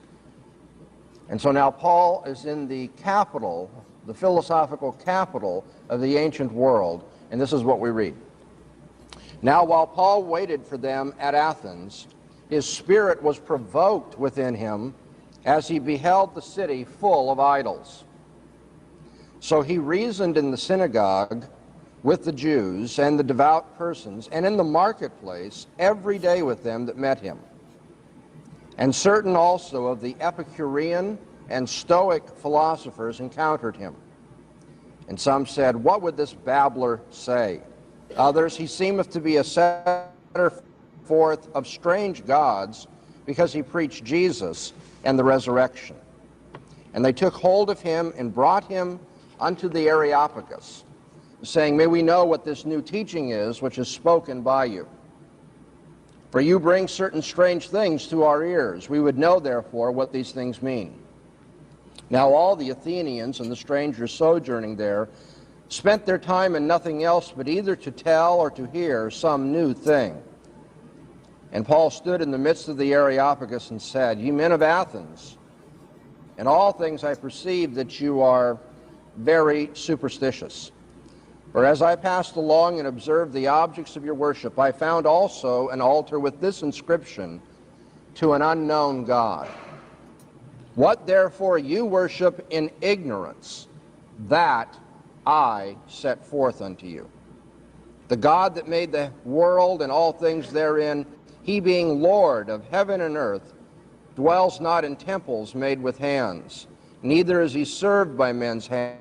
And so now Paul is in the capital, the philosophical capital of the ancient world, and this is what we read. Now while Paul waited for them at Athens, his spirit was provoked within him as he beheld the city full of idols. So he reasoned in the synagogue with the Jews and the devout persons, and in the marketplace every day with them that met him. And certain also of the Epicurean and Stoic philosophers encountered him. And some said, "What would this babbler say?" Others, "He seemeth to be a setter forth of strange gods, because he preached Jesus and the resurrection." And they took hold of him and brought him unto the Areopagus, saying, "May we know what this new teaching is which is spoken by you? For you bring certain strange things to our ears. We would know, therefore, what these things mean." Now all the Athenians and the strangers sojourning there spent their time in nothing else but either to tell or to hear some new thing. And Paul stood in the midst of the Areopagus and said, "Ye men of Athens, in all things I perceive that you are very superstitious. For as I passed along and observed the objects of your worship, I found also an altar with this inscription, to an unknown God. What therefore you worship in ignorance, that I set forth unto you. The God that made the world and all things therein, he being Lord of heaven and earth, dwells not in temples made with hands, neither is he served by men's hands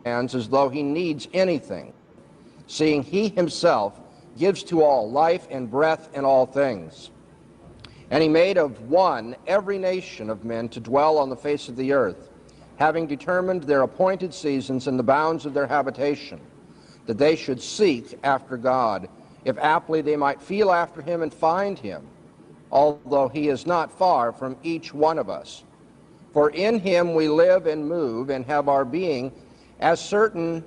as though he needs anything, seeing he himself gives to all life and breath and all things. And he made of one every nation of men to dwell on the face of the earth, having determined their appointed seasons and the bounds of their habitation, that they should seek after God, if aptly they might feel after him and find him, although he is not far from each one of us. For in him we live and move and have our being, as certain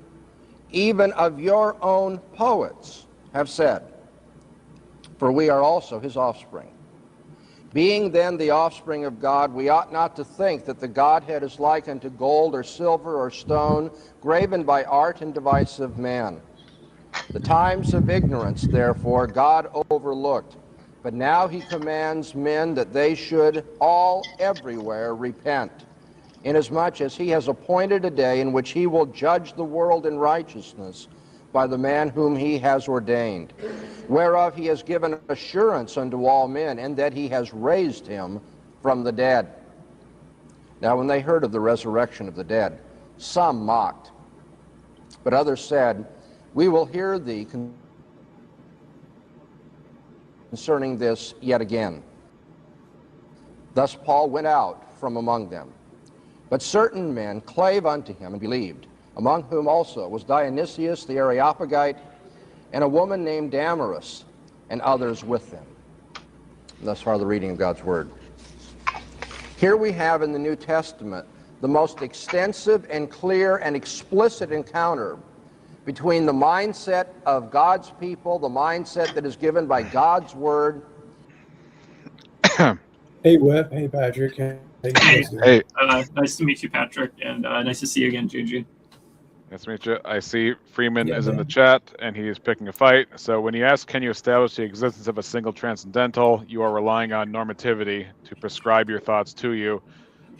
even of your own poets have said, for we are also his offspring. Being then the offspring of God, we ought not to think that the Godhead is like unto gold or silver or stone, graven by art and device of man. The times of ignorance, therefore, God overlooked, but now he commands men that they should all everywhere repent, inasmuch as he has appointed a day in which he will judge the world in righteousness by the man whom he has ordained, whereof he has given assurance unto all men, and that he has raised him from the dead. Now when they heard of the resurrection of the dead, some mocked, but others said, We will hear thee concerning this yet again. Thus Paul went out from among them. But certain men clave unto him and believed, among whom also was Dionysius the Areopagite, and a woman named Damaris, and others with them. And thus far the reading of God's Word. Here we have in the New Testament the most extensive and clear and explicit encounter between the mindset of God's people, the mindset that is given by God's Word. Hey, Webb. Hey, Patrick. How you guys doing? Hey, nice to meet you, Patrick, and nice to see you again, Gigi. Nice to meet you. I see Freeman is in the chat, and he is picking a fight. So when you ask, can you establish the existence of a single transcendental, you are relying on normativity to prescribe your thoughts to you.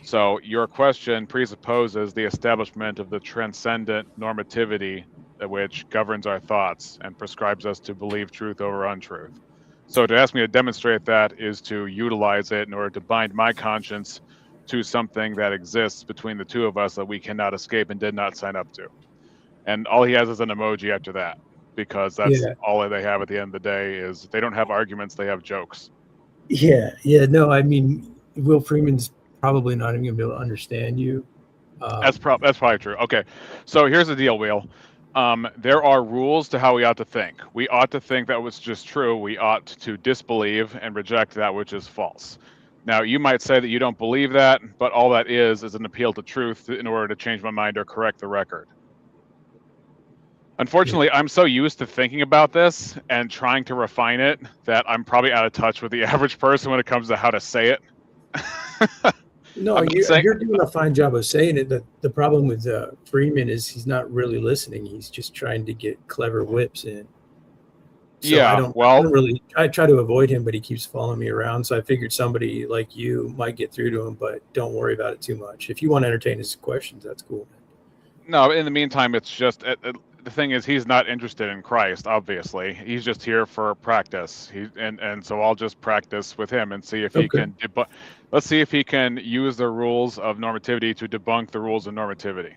So your question presupposes the establishment of the transcendent normativity which governs our thoughts and prescribes us to believe truth over untruth. So to ask me to demonstrate that is to utilize it in order to bind my conscience to something that exists between the two of us that we cannot escape and did not sign up to. And all he has is an emoji after that, because that's all they have at the end of the day. Is they don't have arguments, they have jokes. No, I mean, Will Freeman's probably not even going to be able to understand you. That's probably true. Okay, so here's the deal, Will. There are rules to how we ought to think. We ought to think that was just true. We ought to disbelieve and reject that which is false. Now, you might say that you don't believe that, but all that is an appeal to truth in order to change my mind or correct the record. Unfortunately, I'm so used to thinking about this and trying to refine it that I'm probably out of touch with the average person when it comes to how to say it. No, you're doing a fine job of saying it. The problem with Freeman is he's not really listening. He's just trying to get clever whips in. So I try to avoid him, but he keeps following me around. So I figured somebody like you might get through to him, but don't worry about it too much. If you want to entertain his questions, that's cool. No, in the meantime, it's just the thing is, he's not interested in Christ. Obviously, he's just here for practice. And so I'll just practice with him and see if he can debunk. Let's see if he can use the rules of normativity to debunk the rules of normativity.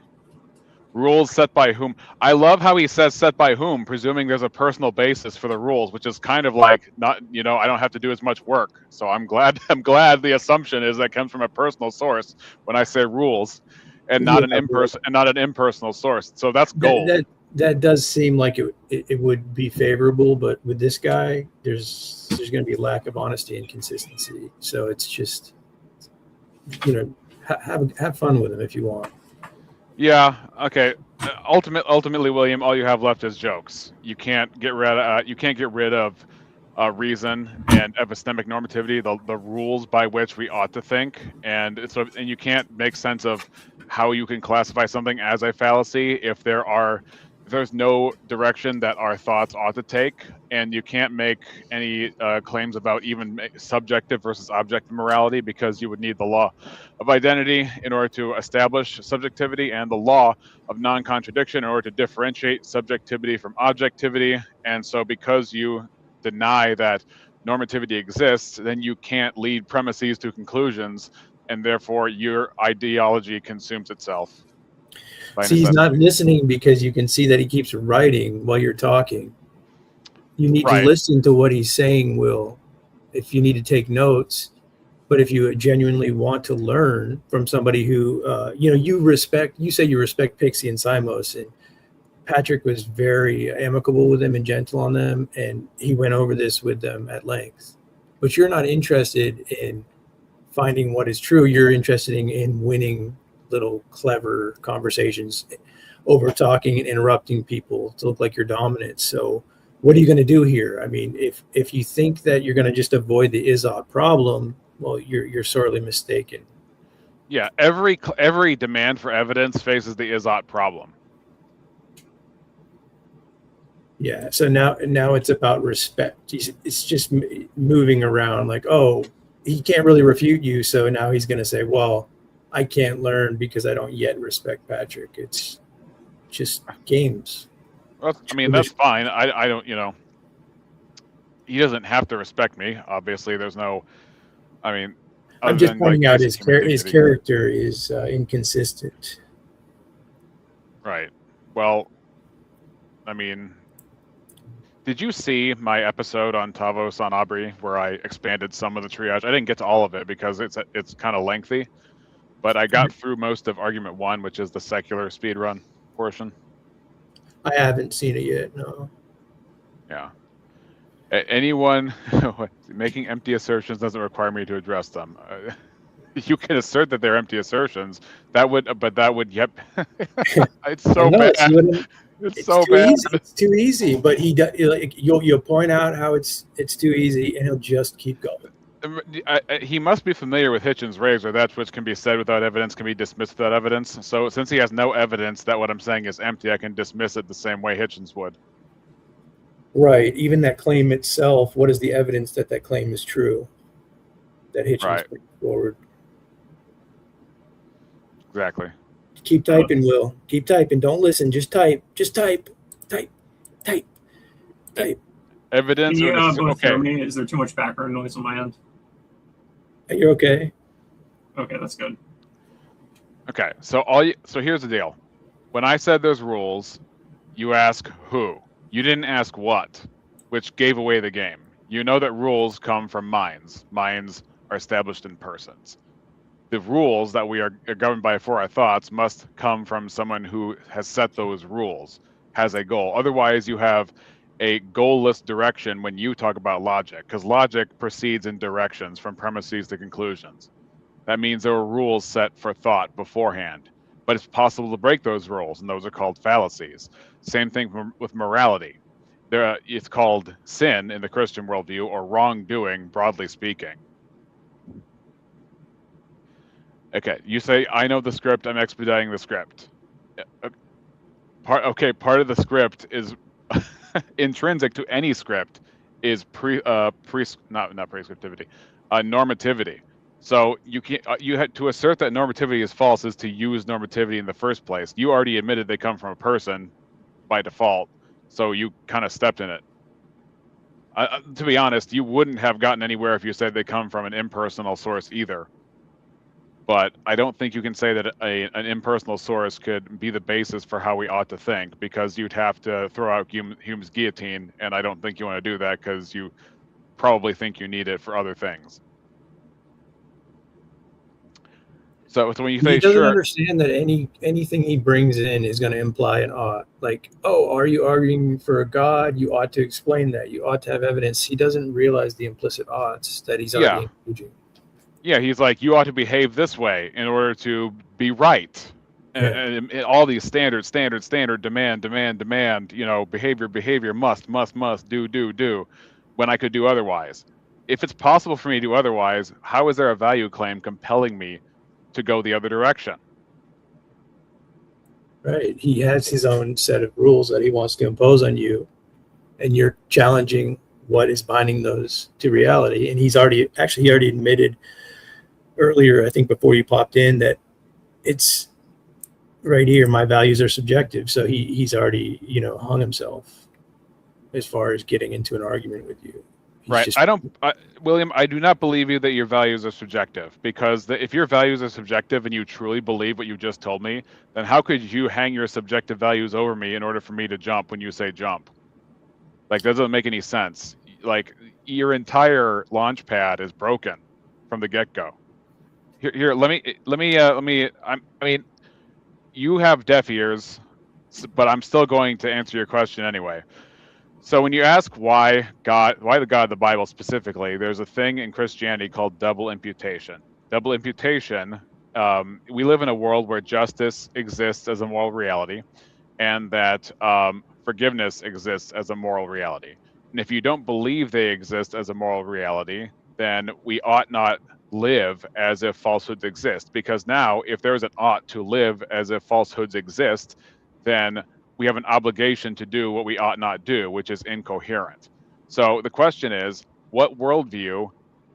Rules set by whom? I love how he says set by whom, presuming there's a personal basis for the rules, which is kind of like not, I don't have to do as much work. So I'm glad the assumption is that comes from a personal source when I say rules, and not an impersonal source. So that's gold. That does seem like it would be favorable, but with this guy, there's going to be a lack of honesty and consistency. So it's just, have fun with him if you want. Yeah. Okay. Ultimately, William, all you have left is jokes. You can't get rid of reason and epistemic normativity, the rules by which we ought to think, and you can't make sense of how you can classify something as a fallacy if there's no direction that our thoughts ought to take, and you can't make any claims about even subjective versus objective morality, because you would need the law of identity in order to establish subjectivity, and the law of non-contradiction in order to differentiate subjectivity from objectivity. And so because you deny that normativity exists, then you can't lead premises to conclusions, and therefore your ideology consumes itself. See, he's not listening because you can see that he keeps writing while you're talking. You need to listen to what he's saying, Will, if you need to take notes. But if you genuinely want to learn from somebody who, you say you respect Pixie and Simos, and Patrick was very amicable with them and gentle on them, and he went over this with them at length. But you're not interested in finding what is true. You're interested in winning little clever conversations over talking and interrupting people to look like you're dominant. So what are you going to do here? I mean, if you think that you're going to just avoid the is-ought problem, well, you're sorely mistaken. Yeah, every demand for evidence faces the is-ought problem. Yeah, so now it's about respect. It's just moving around like, oh, he can't really refute you, so now he's going to say, well, I can't learn because I don't yet respect Patrick. It's just games. Well, I mean, that's fine. I don't, he doesn't have to respect me. Obviously, there's no, I mean, I'm just pointing out his character is inconsistent. Right. Well, I mean, did you see my episode on Tavos on Aubrey where I expanded some of the triage? I didn't get to all of it because it's kind of lengthy. But I got through most of argument 1, which is the secular speedrun portion. I haven't seen it yet, no. Yeah. Anyone making empty assertions doesn't require me to address them. You can assert that they're empty assertions. Yep. It's so bad. It's so bad. Easy. It's too easy. But you'll point out how it's too easy, and he'll just keep going. He must be familiar with Hitchens' razor. That which can be said without evidence can be dismissed without evidence. So since he has no evidence that what I'm saying is empty, I can dismiss it the same way Hitchens would. Right. Even that claim itself, what is the evidence that claim is true? That Hitchens put forward. Exactly. Keep typing, Will. Keep typing. Don't listen. Just type. Just type. Type. Evidence. Can you both hear me? Is there too much background noise on my end? Are you okay? Okay, that's good. Okay, so here's the deal. When I said those rules, you ask who. You didn't ask what, which gave away the game. You know that rules come from minds. Minds are established in persons. The rules that we are governed by for our thoughts must come from someone who has set those rules, has a goal. Otherwise, you have a goalless direction when you talk about logic, because logic proceeds in directions from premises to conclusions. That means there are rules set for thought beforehand, but it's possible to break those rules, and those are called fallacies. Same thing with morality. It's called sin in the Christian worldview, or wrongdoing, broadly speaking. Okay, you say, I know the script, I'm expediting the script. Part of the script is intrinsic to any script is normativity. So you had to assert that normativity is false is to use normativity in the first place. You already admitted they come from a person. by default, so you kind of stepped in it. To be honest, you wouldn't have gotten anywhere if you said they come from an impersonal source either. But I don't think you can say that an impersonal source could be the basis for how we ought to think, because you'd have to throw out Hume's guillotine, and I don't think you want to do that because you probably think you need it for other things. So when you say he doesn't sure, understand that anything he brings in is going to imply an ought. Like, oh, are you arguing for a God? You ought to explain that. You ought to have evidence. He doesn't realize the implicit oughts that he's already engaging. Yeah, he's like, you ought to behave this way in order to be right. And all these standard, demand, you know, behavior, must, do, when I could do otherwise. If it's possible for me to do otherwise, how is there a value claim compelling me to go the other direction? Right. He has his own set of rules that he wants to impose on you, and you're challenging what is binding those to reality. And he already admitted earlier, I think before you popped in, that it's right here, my values are subjective. So he's already, you know, hung himself as far as getting into an argument with you. Right. William, I do not believe you that your values are subjective, because if your values are subjective and you truly believe what you just told me, then how could you hang your subjective values over me in order for me to jump when you say jump? Like, that doesn't make any sense. Like, your entire launch pad is broken from the get-go. Here, I mean, you have deaf ears, but I'm still going to answer your question anyway. So when you ask why the God of the Bible specifically, there's a thing in Christianity called double imputation. Double imputation, we live in a world where justice exists as a moral reality, and that forgiveness exists as a moral reality. And if you don't believe they exist as a moral reality, then we ought not live as if falsehoods exist. Because now, if there's an ought to live as if falsehoods exist, then we have an obligation to do what we ought not do, which is incoherent. So the question is, what worldview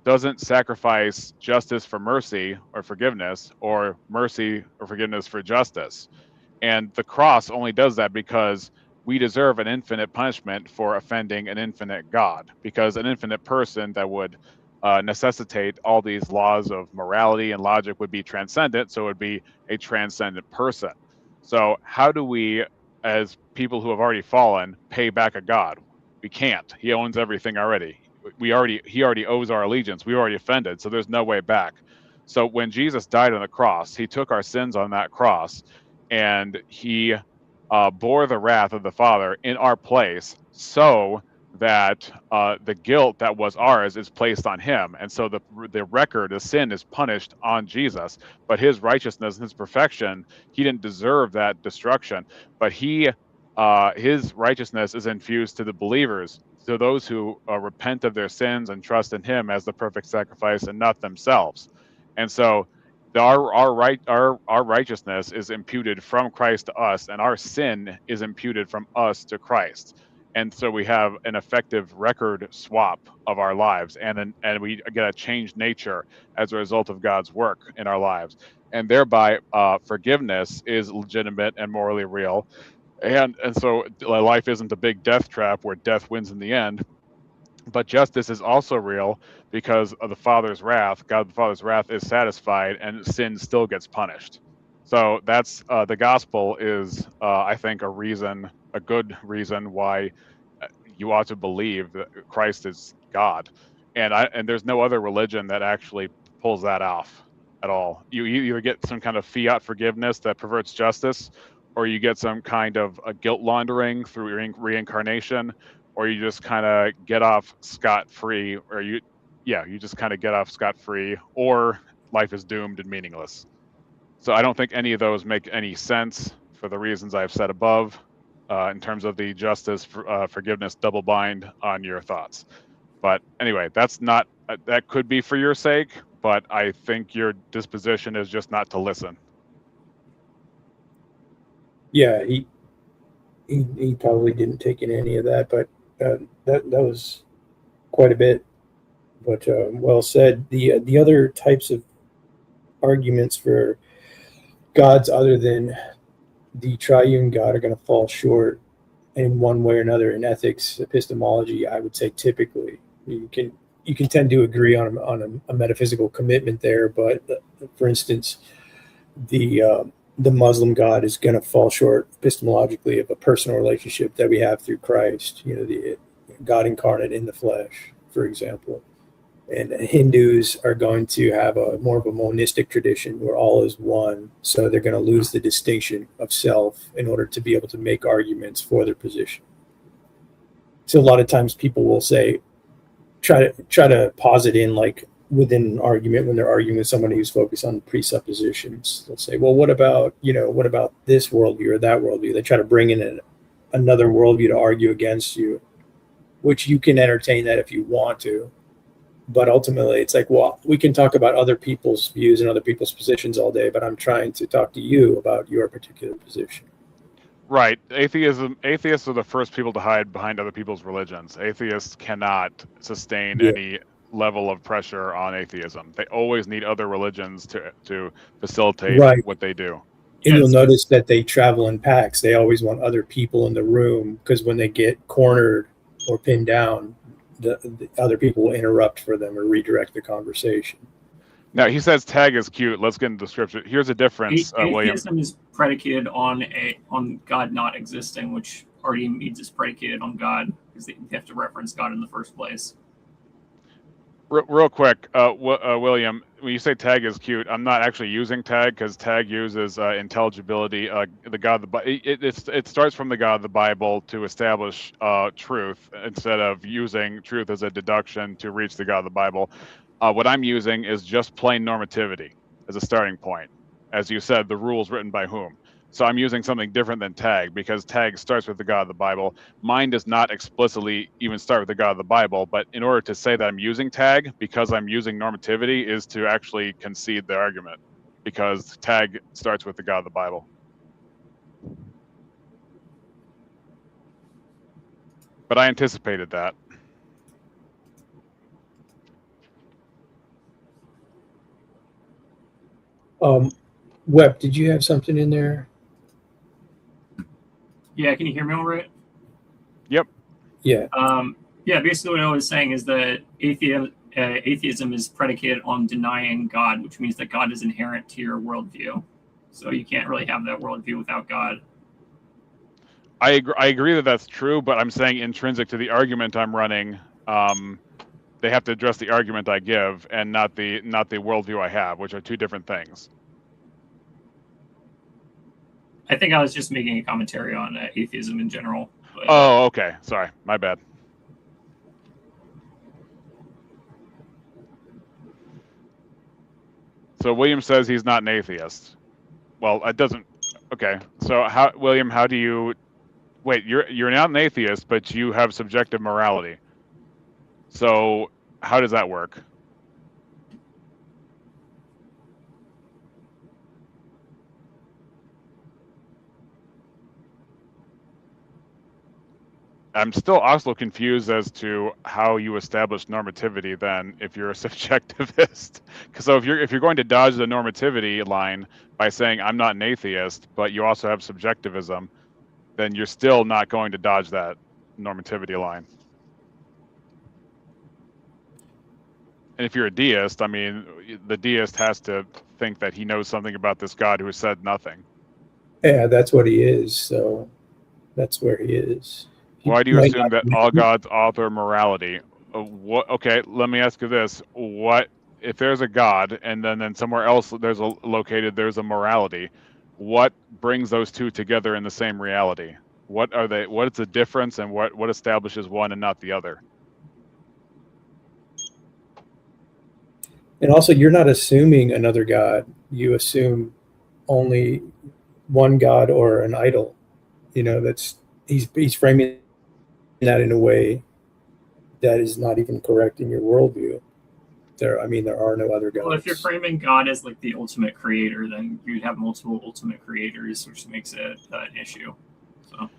doesn't sacrifice justice for mercy or forgiveness, or mercy or forgiveness for justice? And the cross only does that because we deserve an infinite punishment for offending an infinite God, because an infinite person that would necessitate all these laws of morality and logic would be transcendent, so it would be a transcendent person. So how do we, as people who have already fallen, pay back a God? We can't. He owns everything already. He already owes our allegiance. We already offended, so there's no way back. So when Jesus died on the cross, he took our sins on that cross, and he bore the wrath of the Father in our place, so that the guilt that was ours is placed on him. And so the record of sin is punished on Jesus, but his righteousness and his perfection, he didn't deserve that destruction, but his righteousness is infused to the believers, to those who repent of their sins and trust in him as the perfect sacrifice and not themselves. And so our righteousness is imputed from Christ to us, and our sin is imputed from us to Christ. And so we have an effective record swap of our lives, and we get a changed nature as a result of God's work in our lives. And thereby, forgiveness is legitimate and morally real. And so life isn't a big death trap where death wins in the end. But justice is also real because of the Father's wrath. God the Father's wrath is satisfied, and sin still gets punished. So that's the gospel is, I think, a good reason why you ought to believe that Christ is God. And there's no other religion that actually pulls that off at all. You either get some kind of fiat forgiveness that perverts justice, or you get some kind of a guilt laundering through reincarnation, or you just kind of get off scot-free, or you just kind of get off scot-free, or life is doomed and meaningless. So I don't think any of those make any sense for the reasons I've said above, in terms of the justice, forgiveness, double bind on your thoughts. But anyway, that could be for your sake, but I think your disposition is just not to listen. Yeah, he probably didn't take in any of that, but that was quite a bit. But well said. The other types of arguments for gods other than the triune God are going to fall short in one way or another. In ethics, epistemology, I would say typically you can tend to agree on a metaphysical commitment there, but for instance, the Muslim God is going to fall short epistemologically of a personal relationship that we have through Christ. The God incarnate in the flesh, for example. And Hindus are going to have more of a monistic tradition where all is one. So they're going to lose the distinction of self in order to be able to make arguments for their position. So a lot of times people will say, try to posit in like within an argument when they're arguing with somebody who's focused on presuppositions. They'll say, well, what about this worldview or that worldview? They try to bring in another worldview to argue against you, which you can entertain that if you want to. But ultimately, it's like, well, we can talk about other people's views and other people's positions all day, but I'm trying to talk to you about your particular position. Right. Atheists are the first people to hide behind other people's religions. Atheists cannot sustain any level of pressure on atheism. They always need other religions to facilitate what they do. And you'll notice that they travel in packs. They always want other people in the room because when they get cornered or pinned down, the other people will interrupt for them or redirect the conversation. Now, he says tag is cute. Let's get into the scripture. Here's a difference, William. Atheism is predicated on God not existing, which already means it's predicated on God because they have to reference God in the first place. Real quick, William, when you say tag is cute, I'm not actually using tag because tag uses intelligibility. The God of the it starts from the God of the Bible to establish truth instead of using truth as a deduction to reach the God of the Bible. What I'm using is just plain normativity as a starting point. As you said, the rules written by whom. So I'm using something different than tag because tag starts with the God of the Bible. Mine does not explicitly even start with the God of the Bible, but in order to say that I'm using tag because I'm using normativity is to actually concede the argument because tag starts with the God of the Bible. But I anticipated that. Webb, did you have something in there? Yeah, can you hear me all right? Yep. Yeah. Yeah, basically what I was saying is that atheism is predicated on denying God, which means that God is inherent to your worldview. So you can't really have that worldview without God. I agree that that's true, but I'm saying intrinsic to the argument I'm running, they have to address the argument I give and not the worldview I have, which are two different things. I think I was just making a commentary on atheism in general. But, oh, okay. Sorry, my bad. So William says he's not an atheist. Well, it doesn't. Okay. So William, how do you? Wait, you're not an atheist, but you have subjective morality. So how does that work? I'm still also confused as to how you establish normativity then if you're a subjectivist. So if you're going to dodge the normativity line by saying I'm not an atheist, but you also have subjectivism, then you're still not going to dodge that normativity line. And if you're a deist, I mean, the deist has to think that he knows something about this God who has said nothing. Yeah, that's what he is. So that's where he is. Why do you assume that all gods author morality? Okay, let me ask you this: what if there's a God and then somewhere else there's a morality? What brings those two together in the same reality? What are they? What is the difference, and what establishes one and not the other? And also, you're not assuming another God. You assume only one God or an idol. He's framing that in a way that is not even correct in your worldview. There are no other gods. Well, if you're framing God as like the ultimate creator, then you'd have multiple ultimate creators, which makes it an issue. So.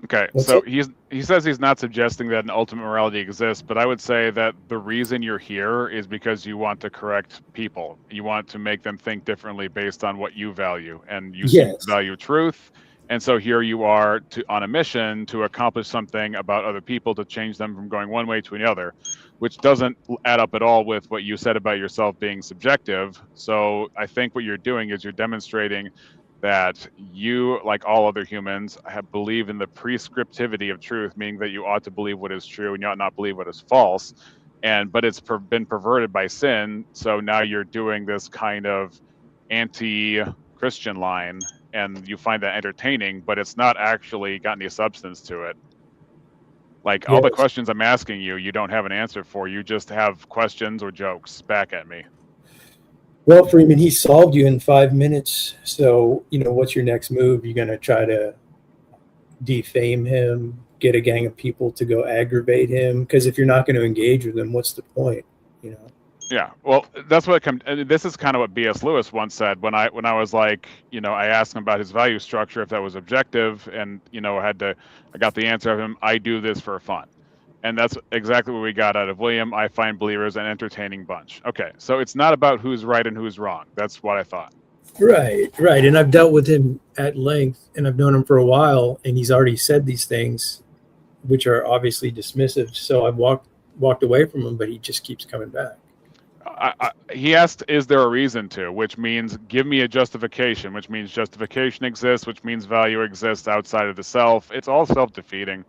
Okay, so he says he's not suggesting that an ultimate morality exists, but I would say that the reason you're here is because you want to correct people. You want to make them think differently based on what you value, and you value truth, And so here you are on a mission to accomplish something about other people, to change them from going one way to another, which doesn't add up at all with what you said about yourself being subjective. So I think what you're doing is you're demonstrating that you, like all other humans, believe in the prescriptivity of truth, meaning that you ought to believe what is true and you ought not believe what is false. But it's been perverted by sin. So now you're doing this kind of anti-Christian line, and you find that entertaining, but it's not actually got any substance to it. Like all the questions I'm asking you, you don't have an answer for. You just have questions or jokes back at me. Well, Freeman, he solved you in 5 minutes. So, what's your next move? You're going to try to defame him, get a gang of people to go aggravate him? Because if you're not going to engage with him, what's the point? Yeah, well, that's what this is kind of what B.S. Lewis once said when I was like, I asked him about his value structure, if that was objective, and I got the answer of him, I do this for fun. And that's exactly what we got out of William. I find believers an entertaining bunch. Okay, so it's not about who's right and who's wrong. That's what I thought. Right. And I've dealt with him at length, and I've known him for a while, and he's already said these things, which are obviously dismissive. So I've walked away from him, but he just keeps coming back. He asked, is there a reason to, which means give me a justification, which means justification exists, which means value exists outside of the self. It's all self-defeating.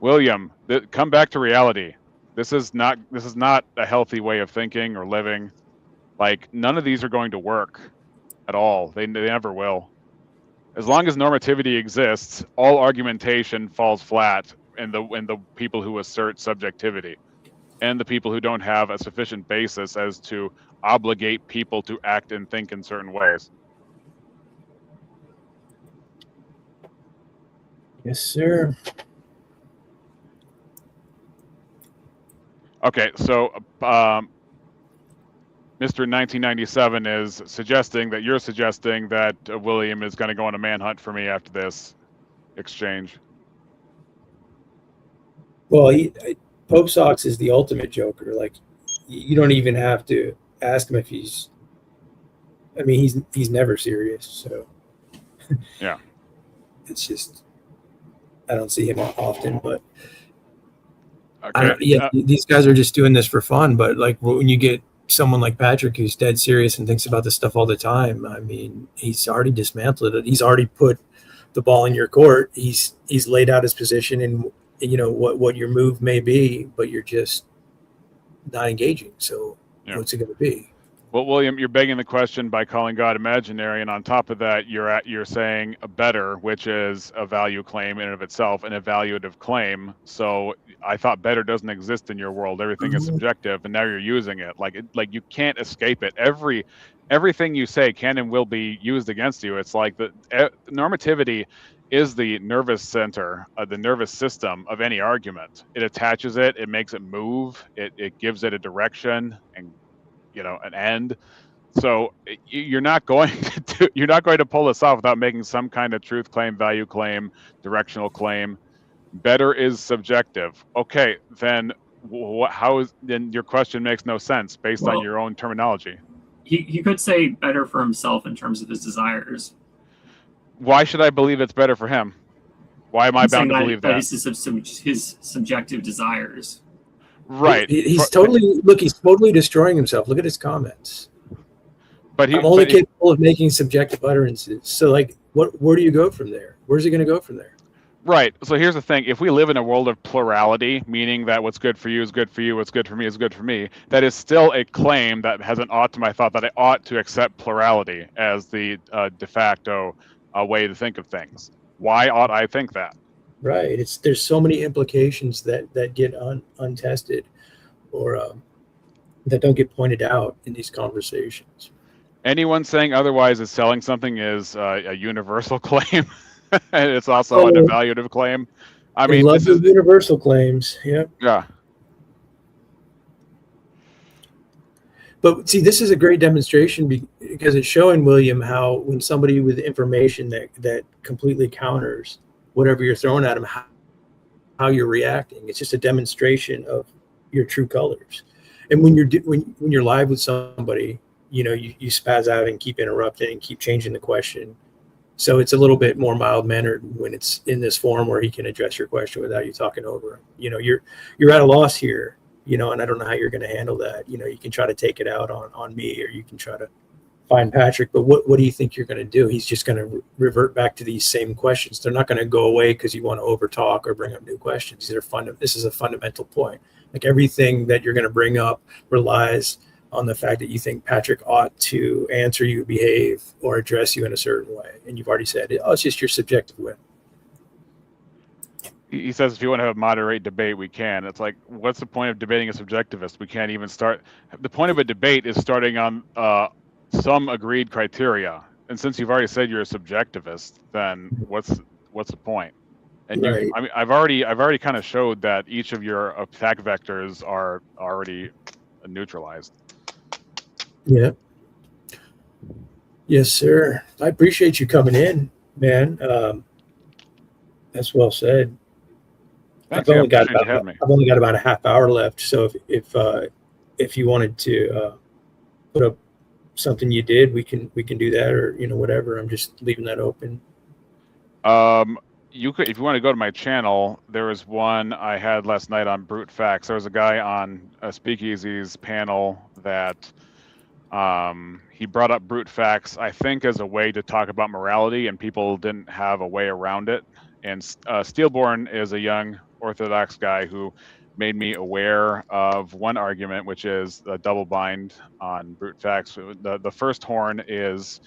William, come back to reality. This is not a healthy way of thinking or living. Like, none of these are going to work at all. They never will. As long as normativity exists, all argumentation falls flat in the people who assert subjectivity, and the people who don't have a sufficient basis as to obligate people to act and think in certain ways. Yes, sir. Okay, so Mr. 1997 is suggesting that you're suggesting that William is going to go on a manhunt for me after this exchange. Well, Pope Sox is the ultimate joker. Like, you don't even have to ask him if he's never serious. So yeah, it's just, I don't see him often, but okay. These guys are just doing this for fun. But like when you get someone like Patrick who's dead serious and thinks about this stuff all the time, I mean, he's already dismantled it. He's already put the ball in your court. He's laid out his position and what your move may be, but you're just not engaging. So what's it going to be? Well, William, you're begging the question by calling God imaginary, and on top of that, you're saying a better, which is a value claim in and of itself, an evaluative claim. So I thought better doesn't exist in your world. Everything is subjective, and now you're using it. Like you can't escape it. Everything you say can and will be used against you. It's like the normativity is the nervous center, the nervous system of any argument. It attaches it, it makes it move, it gives it a direction and an end. So you're not going to pull this off without making some kind of truth claim, value claim, directional claim. Better is subjective. Okay, then then your question makes no sense based on your own terminology. He could say better for himself in terms of his desires. Why should I believe it's better for him? Why am I bound to believe that? His subjective desires. Right. He's totally destroying himself. Look at his comments. But I'm only capable of making subjective utterances. So like, where do you go from there? Where's he going to go from there? Right. So here's the thing. If we live in a world of plurality, meaning that what's good for you is good for you, what's good for me is good for me, that is still a claim that has an ought to my thought that I ought to accept plurality as the de facto way to think of things. Why ought I think that? Right. There's so many implications that get untested or that don't get pointed out in these conversations. Anyone saying otherwise is selling something is a universal claim. And it's also an evaluative claim. I mean, love the universal claims. Yep. Yeah. But see, this is a great demonstration because it's showing William how when somebody with information that completely counters whatever you're throwing at them, how you're reacting. It's just a demonstration of your true colors. And when you're live with somebody, you spaz out and keep interrupting and keep changing the question. So it's a little bit more mild mannered when it's in this form where he can address your question without you talking over him. You're at a loss here, and I don't know how you're going to handle that. You can try to take it out on me, or you can try to find Patrick, but what do you think you're going to do? He's just going to revert back to these same questions. They're not going to go away because you want to overtalk or bring up new questions. This is a fundamental point. Like everything that you're going to bring up relies on the fact that you think Patrick ought to answer you, behave, or address you in a certain way. And you've already said, it's just your subjective way. He says if you want to have a moderate debate, we can. It's like, what's the point of debating a subjectivist? We can't even start. The point of a debate is starting on some agreed criteria. And since you've already said you're a subjectivist, then what's the point? And Right. I've already kind of showed that each of your attack vectors are already neutralized. Yeah. Yes, sir. I appreciate you coming in, man. That's well said. Thanks, I've only got about a half hour left. So if you wanted to put up something you did, we can do that, or whatever. I'm just leaving that open. You could, if you want to go to my channel, there was one I had last night on brute facts. There was a guy on Speakeasy's panel that he brought up brute facts, I think, as a way to talk about morality, and people didn't have a way around it. And Steelborn is a young Orthodox guy who made me aware of one argument, which is the double bind on brute facts. The first horn is,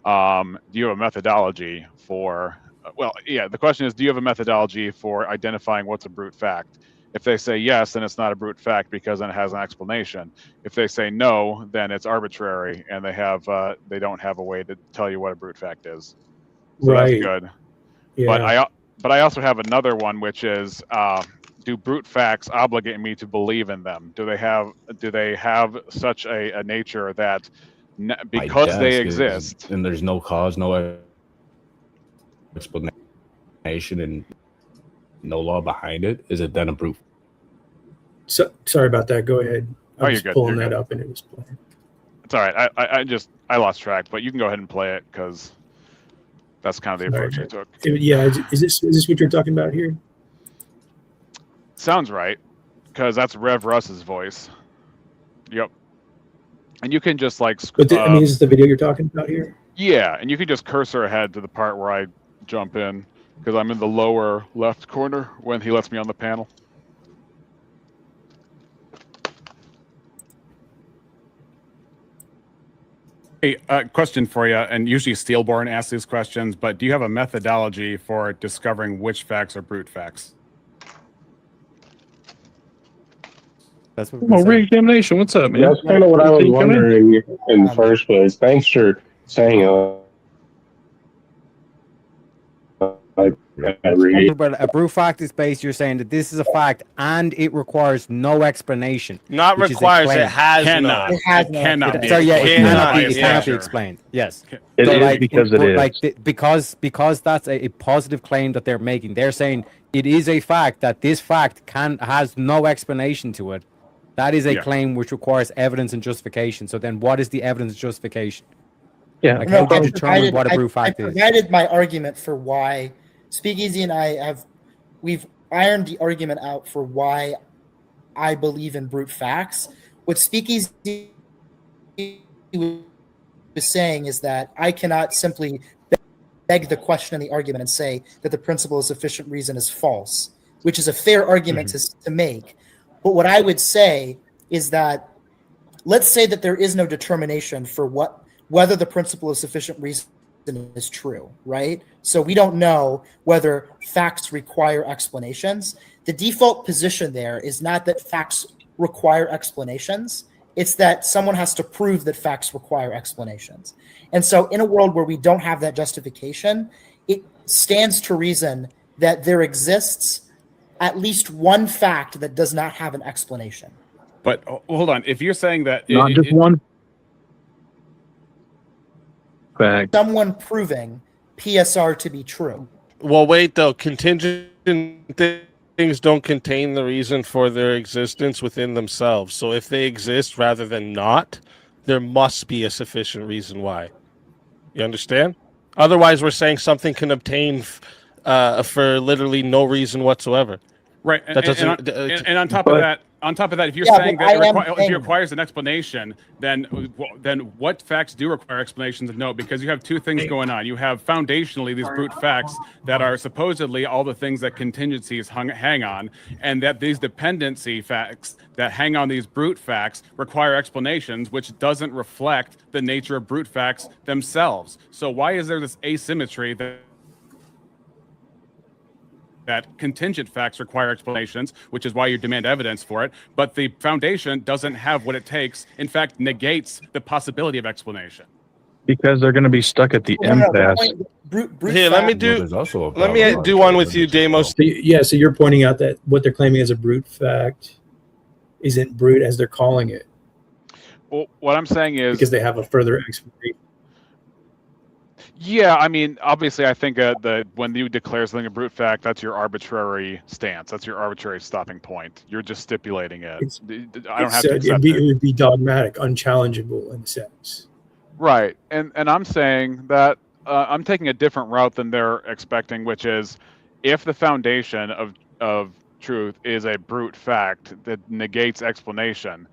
do you have a methodology for, the question is, do you have a methodology for identifying what's a brute fact? If they say yes, then it's not a brute fact because then it has an explanation. If they say no, then it's arbitrary and they don't have a way to tell you what a brute fact is. So Right. That's good. Yeah. But I also have another one, which is, do brute facts obligate me to believe in them? Do they have such a nature that because they exist, and there's no cause, no explanation, and no law behind it, is it then a brute? So sorry about that. Go ahead. I was you're good. pulling You're that good. up and it was playing. It's all right. I lost track, but you can go ahead and play it because that's kind of the approach I took. Yeah. Is this what you're talking about here? Sounds right, because that's Rev Russ's voice. Yep. And you can just like. But is this the video you're talking about here? Yeah, and you can just cursor ahead to the part where I jump in, because I'm in the lower left corner when he lets me on the panel. Hey, question for you, and usually Steelborn asks these questions, but do you have a methodology for discovering which facts are brute facts? That's what re-examination. What's up, man? That's kind of what I was wondering in the first place. Thanks for saying But a brute fact is based, you're saying that this is a fact and it requires no explanation. Not requires, it has no. It cannot be. So yeah, it cannot be Yeah. explained. Yes. It So, is because it is. Like, because that's a positive claim that they're making. They're saying it is a fact that this fact has no explanation to it. That is a claim which requires evidence and justification. So then what is the evidence and justification? Yeah. Like, how do you determine what a brute fact I is? provided my argument for why Speakeasy and we've ironed the argument out for why I believe in brute facts. What Speakeasy was saying is that I cannot simply beg the question in the argument and say that the principle of sufficient reason is false, which is a fair argument to make. But what I would say is that, let's say that there is no determination for whether the principle of sufficient reason is true, right? So we don't know whether facts require explanations. The default position there is not that facts require explanations. It's that someone has to prove that facts require explanations. And so in a world where we don't have that justification, it stands to reason that there exists at least one fact that does not have an explanation. But hold on, if you're saying that Not just one fact. Someone proving PSR to be true. Well, wait, though. Contingent things don't contain the reason for their existence within themselves. So if they exist rather than not, there must be a sufficient reason why. You understand? Otherwise, we're saying something can obtain for literally no reason whatsoever. Right, That doesn't. and on top of that, if you're Yeah, saying but that I am if it saying- requires an explanation, then what facts do require explanations? No, because you have two things going on. You have foundationally these brute facts that are supposedly all the things that contingencies hang on, and that these dependency facts that hang on these brute facts require explanations, which doesn't reflect the nature of brute facts themselves. So why is there this asymmetry that contingent facts require explanations, which is why you demand evidence for it, but the foundation doesn't have what it takes, in fact, negates the possibility of explanation? Because they're going to be stuck at the impasse. Here, let me do one with you, Demos. So you're pointing out that what they're claiming as a brute fact isn't brute as they're calling it. Well, what I'm saying is because they have a further explanation. Yeah, I mean, obviously, I think that when you declare something a brute fact, that's your arbitrary stance. That's your arbitrary stopping point. You're just stipulating it. I don't have to accept it would be dogmatic, unchallengeable in a sense. Right, and I'm saying that I'm taking a different route than they're expecting, which is if the foundation of truth is a brute fact that negates explanation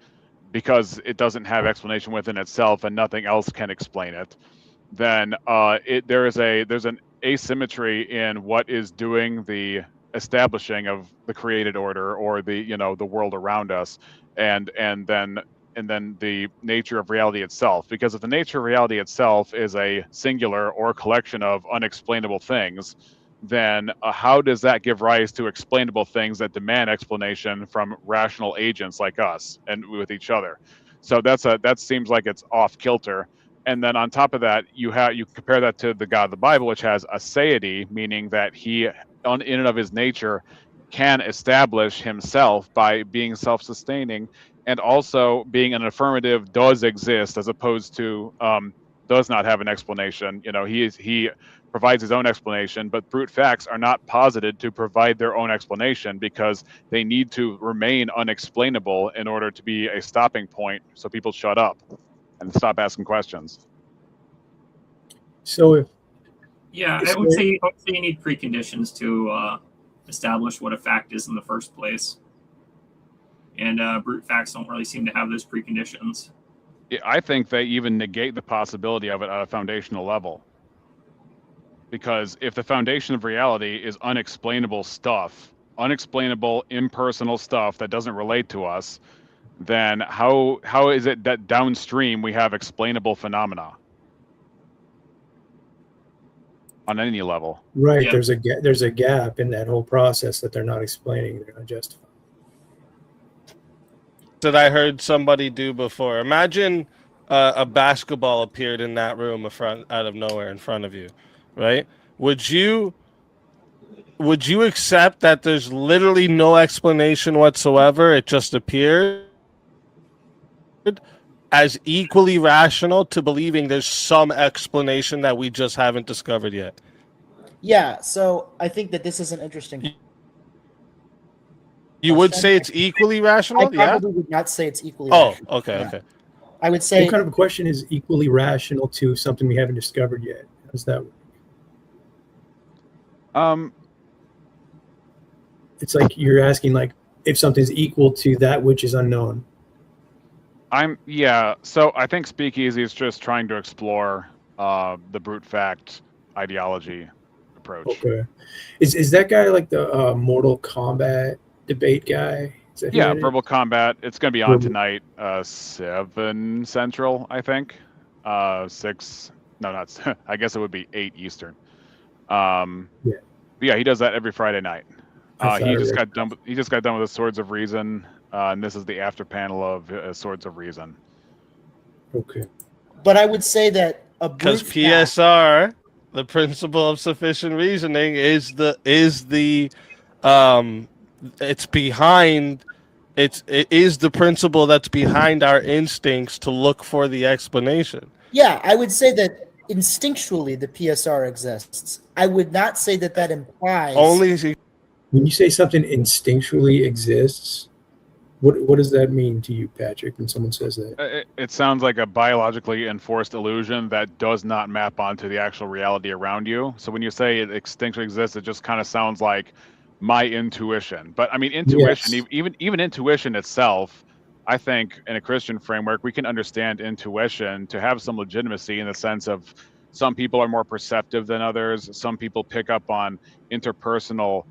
because it doesn't have explanation within itself and nothing else can explain it, then there's an asymmetry in what is doing the establishing of the created order or the world around us, and then the nature of reality itself. Because if the nature of reality itself is a singular or collection of unexplainable things, then how does that give rise to explainable things that demand explanation from rational agents like us and with each other? So that seems like it's off kilter. And then on top of that, you compare that to the God of the Bible, which has aseity, meaning that he, in and of his nature, can establish himself by being self-sustaining, and also being an affirmative does exist as opposed to does not have an explanation. He provides his own explanation, but brute facts are not posited to provide their own explanation because they need to remain unexplainable in order to be a stopping point so people shut up and stop asking questions. So if I would say you need preconditions to establish what a fact is in the first place, and brute facts don't really seem to have those preconditions. I think they even negate the possibility of it at a foundational level, because if the foundation of reality is unexplainable stuff, unexplainable impersonal stuff that doesn't relate to us, then how is it that downstream we have explainable phenomena on any level? Right, there's a gap in that whole process that they're not explaining, they're not justifying. That I heard somebody do before. Imagine a basketball appeared in that room out of nowhere in front of you, right? Would you accept that there's literally no explanation whatsoever? It just appeared as equally rational to believing there's some explanation that we just haven't discovered yet? Yeah, so I think that this is an interesting. You would say it's equally rational? I probably would not say it's equally rational. Okay, Yeah. okay. I would say. What kind of a question is equally rational to something we haven't discovered yet? How does that work? It's like you're asking if something's equal to that which is unknown. So I think Speakeasy is just trying to explore the brute fact ideology approach. Okay. Is that guy like the Mortal Kombat debate guy? Yeah, Verbal Combat. It's going to be on tonight, 7 Central, I think. 6. No, not. I guess it would be 8 Eastern. Yeah, he does that every Friday night. He just got done with the Swords of Reason, and this is the after panel of Swords of Reason. Okay. But I would say that because PSR, the principle of sufficient reasoning, is the principle that's behind our instincts to look for the explanation. Yeah, I would say that instinctually the PSR exists. I would not say that implies when you say something instinctually exists, What does that mean to you, Patrick, when someone says that? It sounds like a biologically enforced illusion that does not map onto the actual reality around you. So when you say it extinction exists, it just kind of sounds like my intuition. But I mean, intuition, Yes. even intuition itself, I think in a Christian framework, we can understand intuition to have some legitimacy in the sense of some people are more perceptive than others. Some people pick up on interpersonal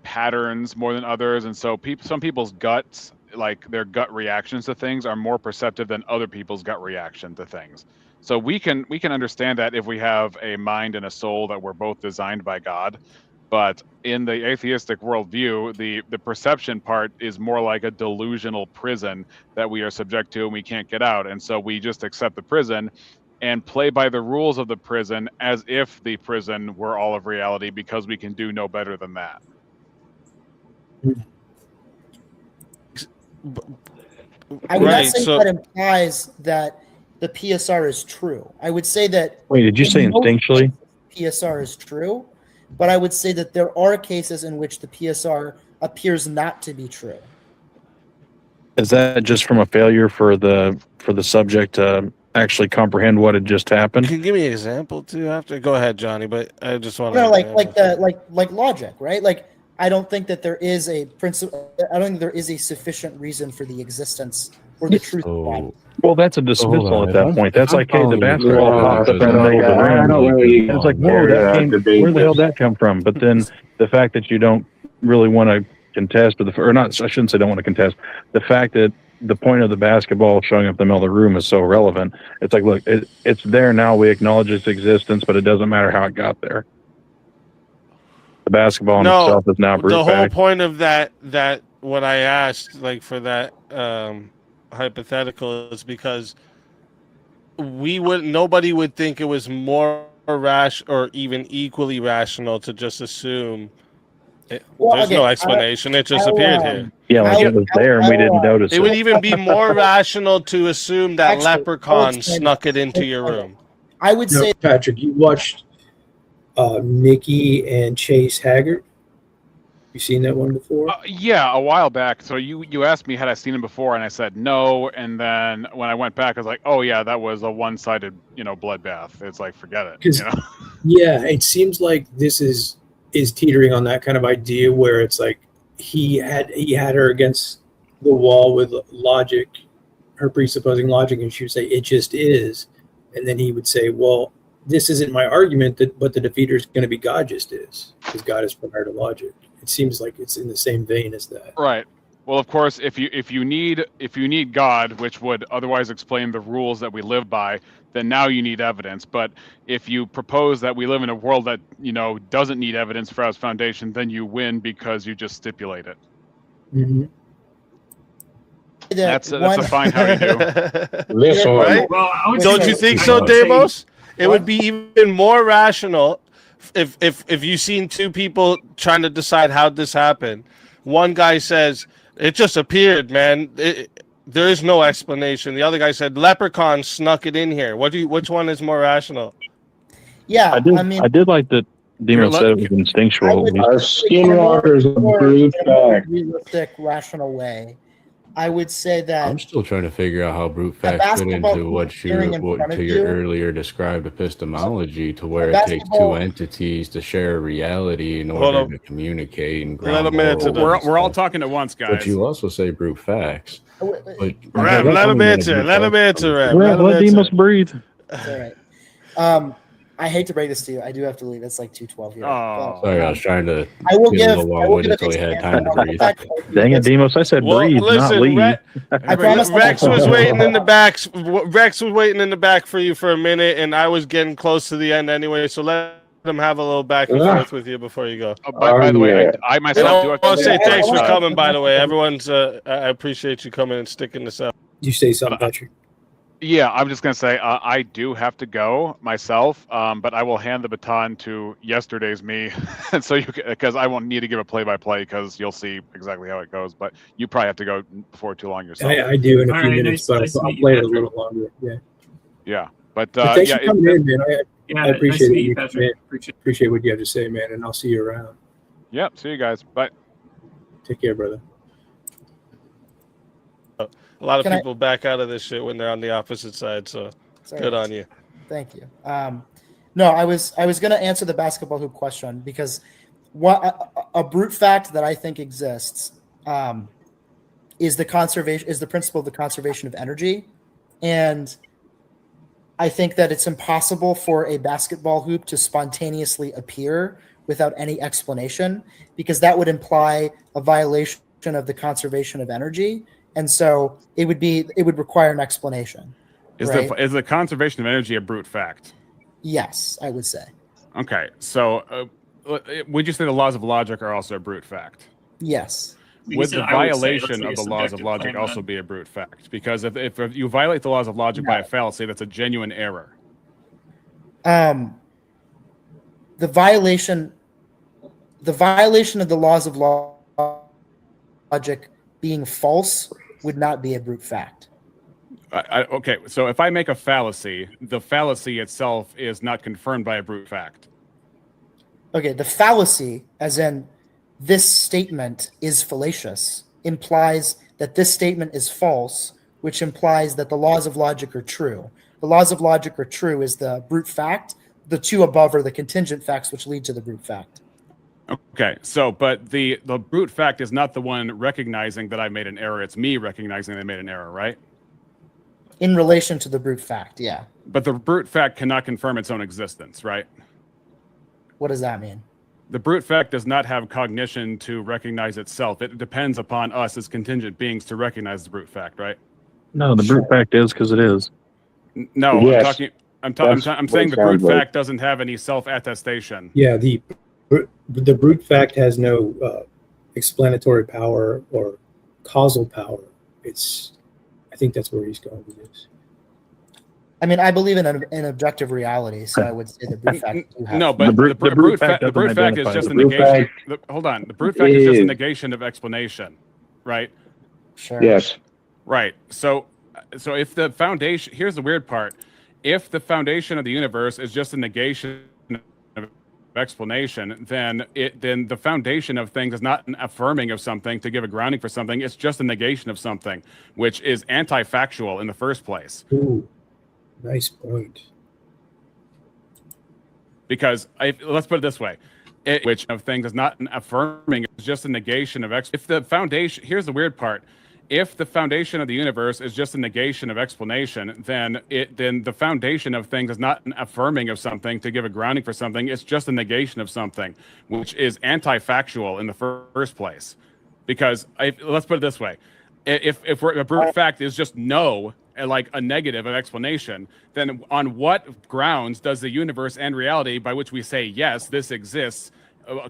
patterns more than others, and so some people's guts, like their gut reactions to things, are more perceptive than other people's gut reaction to things. So we can understand that if we have a mind and a soul that were both designed by God. But in the atheistic worldview, the perception part is more like a delusional prison that we are subject to and we can't get out. And so we just accept the prison and play by the rules of the prison as if the prison were all of reality, because we can do no better than that. I would not say that implies that the PSR is true. I would say that. Wait, did you say instinctually? PSR is true, but I would say that there are cases in which the PSR appears not to be true. Is that just from a failure for the subject to actually comprehend what had just happened? Can you give me an example too? After, go ahead, Johnny. But I just want to like logic, right? Like, I don't think that there is a principle. I don't think there is a sufficient reason for the existence or the truth of God. Well, that's a dismissal at that point. That's like, hey, the basketball popped up in the middle of the room. It's like, whoa, where the hell did that come from? But then the fact that you don't really want to contest, or not, I shouldn't say don't want to contest, the fact that the point of the basketball showing up in the middle of the room is so relevant. It's like, look, it's there now. We acknowledge its existence, but it doesn't matter how it got there. The basketball in itself is now brute the whole fact. point of that what I asked, like, for that hypothetical, is because nobody would think it was more rash or even equally rational to just assume there's no explanation. It just appeared here. Yeah, like it was there and we didn't notice it. It would even be more rational to assume that leprechaun snuck it into your room. I would say, Patrick, you watched Nikki and Chase Haggard. You seen that one before? Yeah, a while back. So you asked me had I seen him before, and I said no. And then when I went back, I was like, oh yeah, that was a one-sided, bloodbath. It's like, forget it. Yeah, it seems like this is teetering on that kind of idea where it's like he had her against the wall with logic, her presupposing logic, and she would say it just is, and then he would say, well, this isn't my argument, but the defeater is going to be God just is, because God is prior to logic. It seems like it's in the same vein as that. Right. Well, of course, if you need God, which would otherwise explain the rules that we live by, then now you need evidence. But if you propose that we live in a world that doesn't need evidence for its foundation, then you win because you just stipulate it. Mm-hmm. That's a fine how you do. Right? Well, don't you think so, Demos? It would be even more rational if you've seen two people trying to decide how this happened. One guy says, it just appeared, man. There is no explanation. The other guy said, leprechaun snuck it in here. Which one is more rational? Yeah, I did like that Demo said it was instinctual. Our skinwalkers are brute fact. Realistic, rational way. I would say that I'm still trying to figure out how brute facts fit into what your earlier described epistemology, to where it takes two entities to share reality in order to communicate and ground morals. We're all talking at once, guys. But you also say brute facts. Let him answer. Let Demos breathe. That's all right. I hate to break this to you. I do have to leave. It's like 2:12 here. Oh, sorry, I was trying to. I will give until he had time to breathe. Dang it, Demos! I said breathe, not leave. I promise. Rex was waiting in the back. Rex was waiting in the back for you for a minute, and I was getting close to the end anyway. So let him have a little back and forth with you before you go. By the way, I myself do. I want to say thanks for coming. By the way, everyone's. I appreciate you coming and sticking this up. You say something, Patrick? Yeah, I'm just going to say I do have to go myself, but I will hand the baton to yesterday's me, and so because I won't need to give a play-by-play because you'll see exactly how it goes. But you probably have to go before too long yourself. I do in a few minutes, but I'll play it a little longer. Yeah. Yeah, but thanks for coming in, man. I appreciate nice it. Patrick. Appreciate what you have to say, man, and I'll see you around. Yep. See you guys. Bye. Take care, brother. A lot of Can I- people back out of this shit when they're on the opposite side. So Sorry. good on you. Thank you. No, I was going to answer the basketball hoop question because what a brute fact that I think exists is the principle of the conservation of energy, and I think that it's impossible for a basketball hoop to spontaneously appear without any explanation, because that would imply a violation of the conservation of energy, and so it would require an explanation. Is the conservation of energy a brute fact? Yes, I would say. Okay, so would you say the laws of logic are also a brute fact? Yes. Would the violation of the laws of logic also be a brute fact? Because if you violate the laws of logic by a fallacy, that's a genuine error. The violation of the laws of logic being false would not be a brute fact. Okay, so if I make a fallacy, the fallacy itself is not confirmed by a brute fact. Okay, the fallacy, as in this statement is fallacious, implies that this statement is false, which implies that the laws of logic are true. The laws of logic are true is the brute fact. The two above are the contingent facts, which lead to the brute fact. Okay, so but the brute fact is not the one recognizing that I made an error. It's me recognizing that I made an error, right? In relation to the brute fact, yeah. But the brute fact cannot confirm its own existence, right? What does that mean? The brute fact does not have cognition to recognize itself. It depends upon us as contingent beings to recognize the brute fact, right? No, the brute fact is because it is. No, Yes. I'm saying the brute fact doesn't have any self-attestation. Yeah, the brute fact has no explanatory power or causal power. I think that's where he's going with this. I mean, I believe in an objective reality, so I would say the brute fact. No, but the brute fact is just a negation. Hold on, the brute fact is just a negation of explanation, right? Sure. Yes. Right. So if the foundation, here's the weird part: if the foundation of the universe is just a negation of explanation, then the foundation of things is not an affirming of something to give a grounding for something. It's just a negation of something, which is anti-factual in the first place. Ooh. Nice point. Because let's put it this way, which of things is not an affirming, it's just a negation of if the foundation. Here's the weird part: if the foundation of the universe is just a negation of explanation, then the foundation of things is not an affirming of something to give a grounding for something. It's just a negation of something, which is anti-factual in the first place. Because let's put it this way: if a brute fact is just no, like a negative of explanation, then on what grounds does the universe and reality by which we say yes, this exists,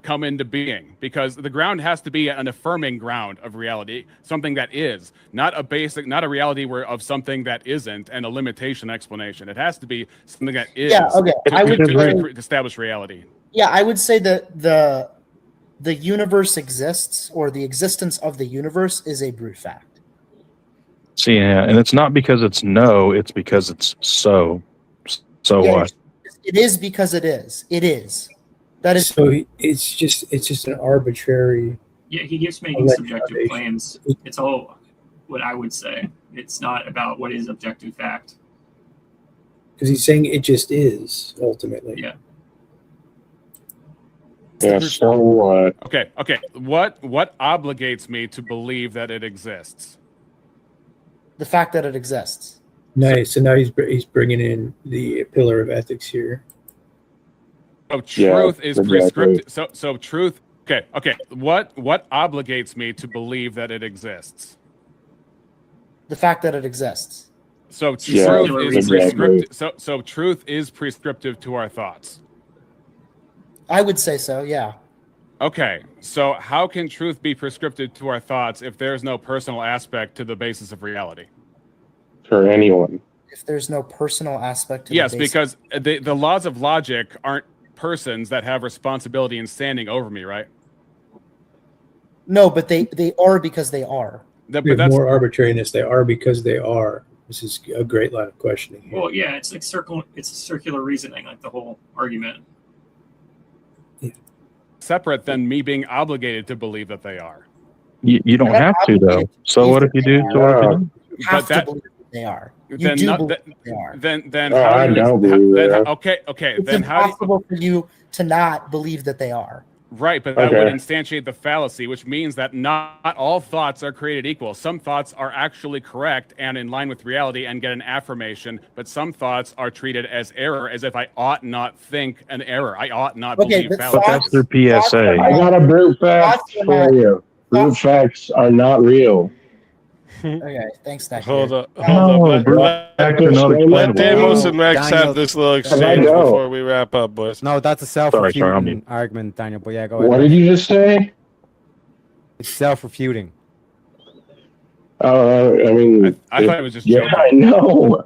come into being? Because the ground has to be an affirming ground of reality, something that is, not a reality of something that isn't, and a limitation explanation. It has to be something that is. Yeah. Okay. To establish reality. Yeah, I would say that the universe exists, or the existence of the universe is a brute fact. See, yeah, and it's not because it's no, it's because it's so. So Yeah, what? It is because it is. It is. That is. So it's just an arbitrary. Yeah, he keeps making subjective claims. It's all what I would say. It's not about what is objective fact. Because he's saying it just is ultimately. Yeah. Yeah. So what? Okay. What obligates me to believe that it exists? The fact that it exists. Nice. So now he's bringing in the pillar of ethics here. So truth is prescriptive. So truth. Okay. What obligates me to believe that it exists? The fact that it exists. So truth is prescriptive. So truth is prescriptive to our thoughts. I would say so. Yeah. Okay. So how can truth be prescriptive to our thoughts if there's no personal aspect to the basis of reality? For anyone. If there's no personal aspect to yes, the because the laws of logic aren't persons that have responsibility in standing over me, right? No, but they are because they are. But that's more arbitrariness. They are because they are. This is a great line of questioning here. Well, yeah, it's like it's circular reasoning, like the whole argument. Yeah. Separate than me being obligated to believe that they are. You don't have to though. So what if you do? So what if you don't? have to believe that they are. You do believe that they are. Then how do you? Okay. It's then how do you, impossible for you to not believe that they are. Right, but that would instantiate the fallacy, which means that not all thoughts are created equal. Some thoughts are actually correct and in line with reality and get an affirmation, but some thoughts are treated as error, as if I ought not think an error. I ought not believe fallacy. But that's their PSA. I got a brute fact for you. Brute facts are not real. Okay, thanks, Nick. Hold up. Let Demos and Rex have this little exchange before we wrap up, boys. No, that's a self-refuting argument, Daniel. But yeah, go ahead. What did you just say? It's self-refuting. I mean, I thought it was just yeah, joking. I know.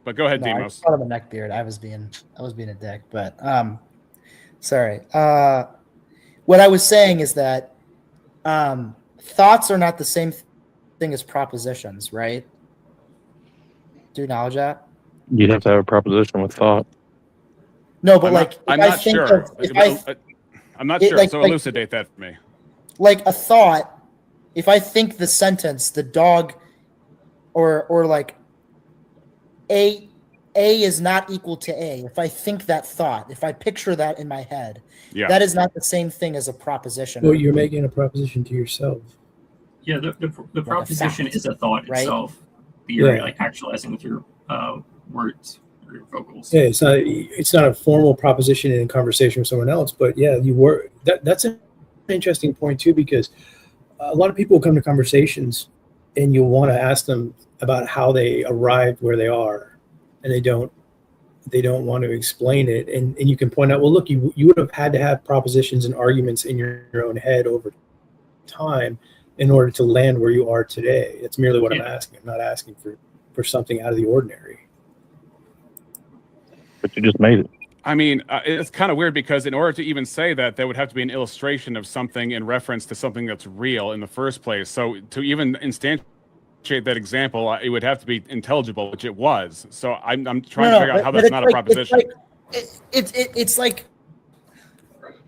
But go ahead, No, I Demos. just called him a neckbeard. I was being a dick, but sorry. What I was saying is that thoughts are not the same thing as propositions, right? Do you acknowledge that? You'd have to have a proposition with thought. No, but I'm not sure. I'm not sure. So elucidate that for me. Like a thought, if I think the sentence, the dog, or like A is not equal to A. If I think that thought, if I picture that in my head, that is not the same thing as a proposition. Well, you're making a proposition to yourself. Yeah, the proposition is a thought itself. But Yeah. you're like actualizing with your words or your vocals. Yeah, it's not a formal proposition in a conversation with someone else, but yeah, that's an interesting point too, because a lot of people come to conversations and you'll want to ask them about how they arrived where they are, and they don't want to explain it, and you can point out, well, look, you would have had to have propositions and arguments in your own head over time in order to land where you are today. That's merely what I'm asking. I'm not asking for something out of the ordinary. But you just made it. I mean, it's kind of weird because in order to even say that, there would have to be an illustration of something in reference to something that's real in the first place. So to even instantiate that example, it would have to be intelligible, which it was. So I'm trying to figure out how that's not a proposition. It's like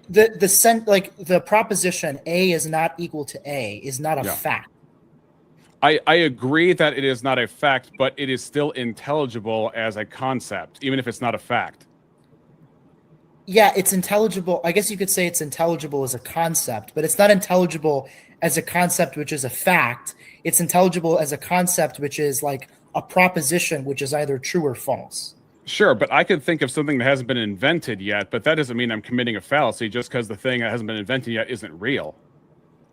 the proposition A is not equal to A is not a fact. I agree that it is not a fact, but it is still intelligible as a concept, even if it's not a fact. Yeah, it's intelligible. I guess you could say it's intelligible as a concept, but it's not intelligible as a concept, which is a fact. It's intelligible as a concept, which is like a proposition, which is either true or false. Sure, but I could think of something that hasn't been invented yet, but that doesn't mean I'm committing a fallacy just because the thing that hasn't been invented yet isn't real.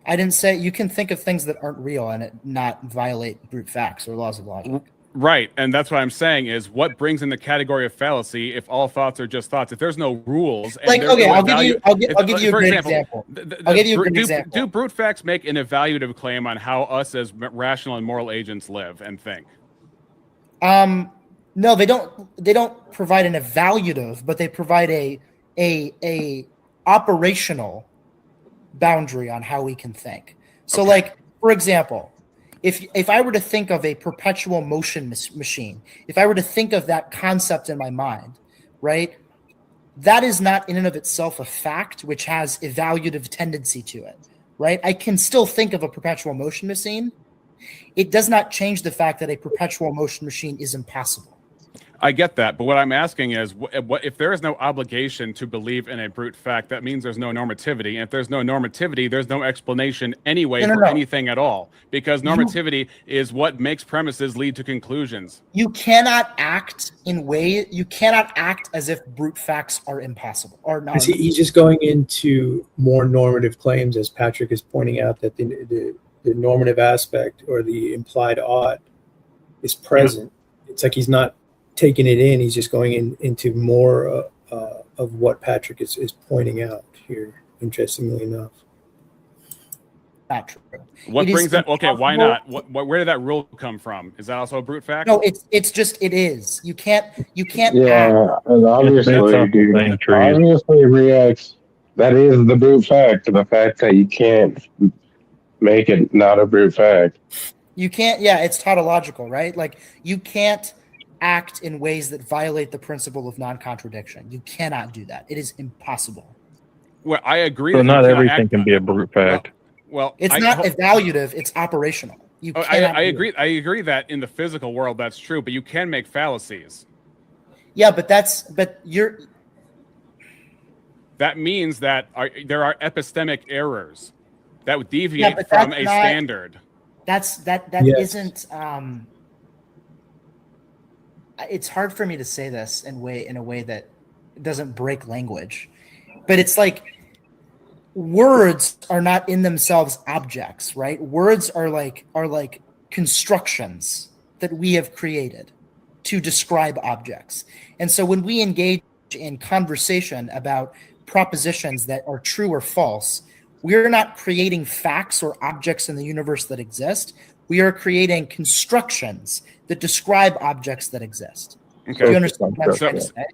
I didn't say you can think of things that aren't real and it not violate brute facts or laws of logic. Right, and that's what I'm saying is what brings in the category of fallacy if all thoughts are just thoughts? If there's no rules, and like there's okay, no I'll give you a great example. I'll give you a good example. Do brute facts make an evaluative claim on how us as rational and moral agents live and think? No, they don't. They don't provide an evaluative, but they provide a operational boundary on how we can think. So, like for example, if I were to think of a perpetual motion machine, if I were to think of that concept in my mind, right, that is not in and of itself a fact which has evaluative tendency to it, right? I can still think of a perpetual motion machine. It does not change the fact that a perpetual motion machine is impossible. I get that, but what I'm asking is, what if there is no obligation to believe in a brute fact? That means there's no normativity, and if there's no normativity, there's no explanation anyway for anything at all, because normativity is what makes premises lead to conclusions. You cannot act you cannot act as if brute facts are impossible or not. He's just going into more normative claims, as Patrick is pointing out, that the normative aspect or the implied ought is present. It's like he's not taking it in, he's just going into more of what Patrick is pointing out here, interestingly enough. Not true. What brings that? Okay, why not? Where did that rule come from? Is that also a brute fact? No, it's just it is. You can't. Yeah, and obviously, obviously reacts. That is the brute fact. The fact that you can't make it not a brute fact. You can't. Yeah, it's tautological, right? Like you can't act in ways that violate the principle of non-contradiction. You cannot do that. It is impossible. Well, I agree. So not everything can be a brute fact. Well, it's not evaluative, it's operational. You I cannot. agree. I agree that in the physical world that's true, but you can make fallacies. Yeah, but you're. That means that there are epistemic errors that would deviate from a standard. That Yes. isn't. It's hard for me to say this in a way that doesn't break language, but it's like words are not in themselves objects, right? Words are like constructions that we have created to describe objects. And so when we engage in conversation about propositions that are true or false, we're not creating facts or objects in the universe that exist. We are creating constructions that describe objects that exist. Okay. Do you understand what I'm trying to say?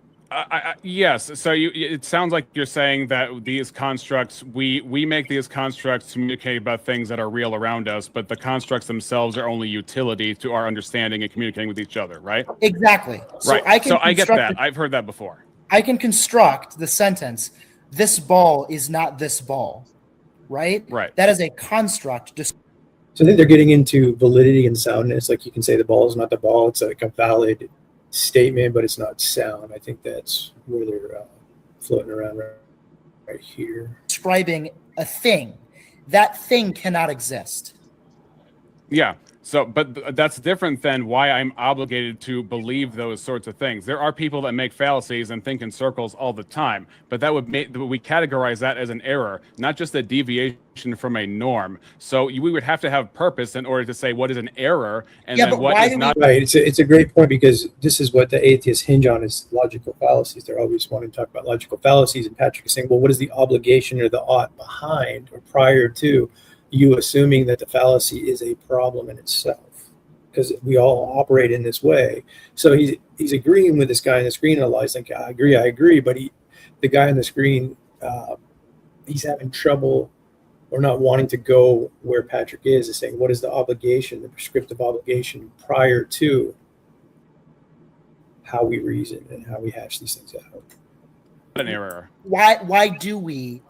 Yes. So it sounds like you're saying that these constructs, we make these constructs to communicate about things that are real around us, but the constructs themselves are only utility to our understanding and communicating with each other, right? Exactly. So right. I get that. I've heard that before. I can construct the sentence, "This ball is not this ball," right? Right. That is a construct. So I think they're getting into validity and soundness. Like you can say the ball is not the ball. It's like a valid statement, but it's not sound. I think that's where they're floating around right here. Describing a thing. That thing cannot exist. Yeah. So, but that's different than why I'm obligated to believe those sorts of things. There are people that make fallacies and think in circles all the time, but that would make, we categorize that as an error, not just a deviation from a norm. So we would have to have purpose in order to say what is an error and then what is not. Right. It's a great point, because this is what the atheists hinge on, is logical fallacies. They're always wanting to talk about logical fallacies. And Patrick is saying, well, what is the obligation or the ought behind or prior to you assuming that the fallacy is a problem in itself? Because we all operate in this way. So he's agreeing with this guy on the screen, and Eli's like, I agree, but the guy on the screen, he's having trouble or not wanting to go where Patrick is saying, what is the obligation, the prescriptive obligation prior to how we reason and how we hash these things out? An error. Why do we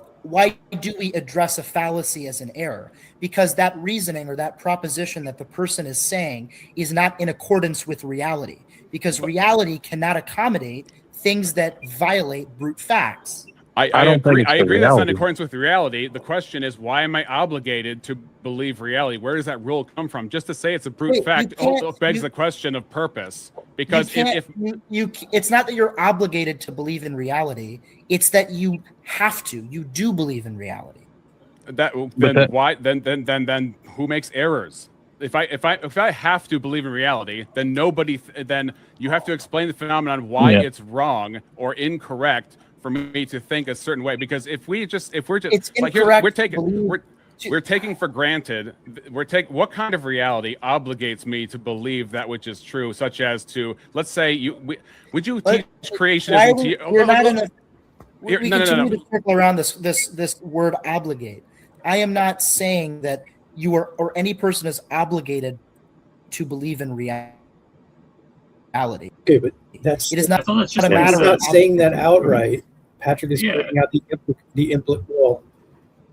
address a fallacy as an error? Because that reasoning or that proposition that the person is saying is not in accordance with reality, because reality cannot accommodate things that violate brute facts. I agree that's not in accordance with reality. The question is, why am I obligated to believe reality? Where does that rule come from? Just to say it's a brute fact begs the question of purpose. Because it's not that you're obligated to believe in reality. It's that you have to. You do believe in reality. Then who makes errors? If I have to believe in reality, then then you have to explain the phenomenon why it's wrong or incorrect for me to think a certain way. Because if we're just it's like incorrect. We're taking for granted. What kind of reality obligates me to believe that which is true, such as to, let's say, would you teach creationism? We continue to circle around this word obligate. I am not saying that you are or any person is obligated to believe in reality. Okay, but that's it is not. He's not saying that outright. Patrick is pointing out well,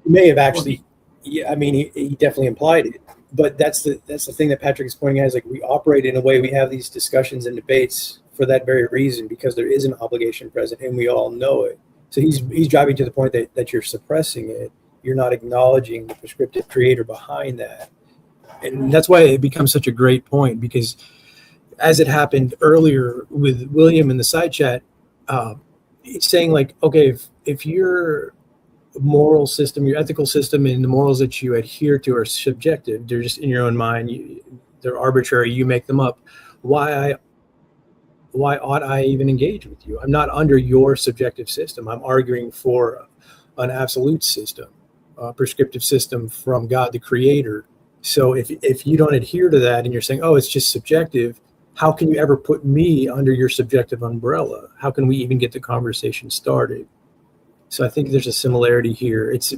he may have actually. Yeah, I mean, he definitely implied it, but that's the thing that Patrick is pointing out, is like we operate in a way, we have these discussions and debates for that very reason, because there is an obligation present and we all know it. So he's driving to the point that you're suppressing it. You're not acknowledging the prescriptive creator behind that. And that's why it becomes such a great point, because as it happened earlier with William in the side chat, it's saying like, okay, if your moral system, your ethical system, and the morals that you adhere to are subjective, they're just in your own mind, they're arbitrary, you make them up, why ought I even engage with you? I'm not under your subjective system. I'm arguing for an absolute system, a prescriptive system from God, the creator. So if you don't adhere to that and you're saying, oh, it's just subjective, how can you ever put me under your subjective umbrella? How can we even get the conversation started? So I think there's a similarity here. It's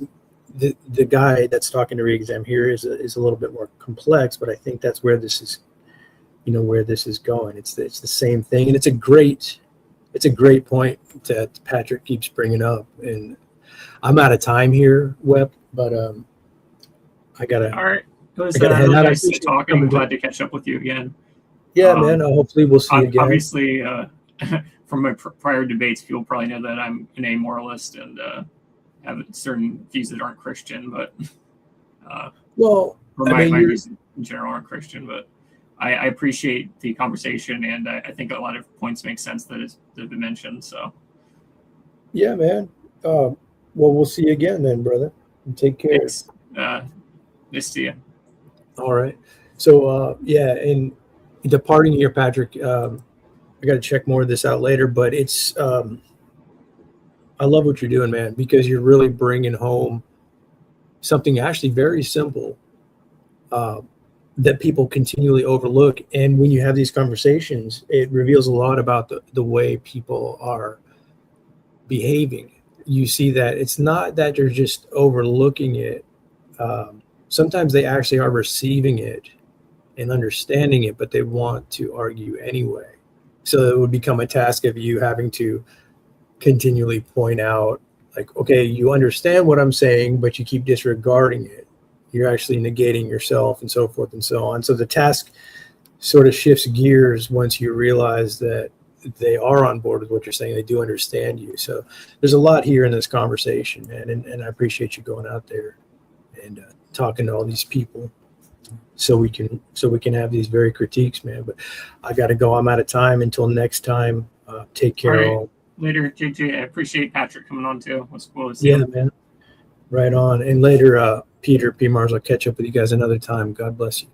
the guy that's talking to Re-Exam here is a little bit more complex, but I think that's where this is, where this is going. It's the same thing, and it's a great point that Patrick keeps bringing up. And I'm out of time here, Webb, but I gotta. All right. It was I gotta head really out. I nice appreciate you talking. coming Glad back. to catch up with you again. Yeah, man. Hopefully we'll see you again. Obviously, from my prior debates, people probably know that I'm an amoralist and have certain views that aren't Christian, but well, or I my, mean, my you're, views in general aren't Christian. But I appreciate the conversation, and I think a lot of points make sense that have been mentioned. So yeah, man. Well, we'll see you again then, brother. And take care. thanks. Nice to see you. All right. So, yeah, in departing here, Patrick, I got to check more of this out later, but it's, I love what you're doing, man, because you're really bringing home something actually very simple that people continually overlook. And when you have these conversations, it reveals a lot about the way people are behaving. You see that it's not that they're just overlooking it. Sometimes they actually are receiving it and understanding it, but they want to argue anyway. So it would become a task of you having to continually point out, like, okay, you understand what I'm saying, but you keep disregarding it. You're actually negating yourself and so forth and so on. So the task sort of shifts gears once you realize that they are on board with what you're saying. They do understand you. So there's a lot here in this conversation, man. And I appreciate you going out there and talking to all these people so we can have these very critiques, man. But I got to go. I'm out of time. Until next time, take care. All right. Later, JJ. I appreciate Patrick coming on too. It was cool to see Yeah, him. man. Right on. And later, Peter P. Mars, I'll catch up with you guys another time. God bless you.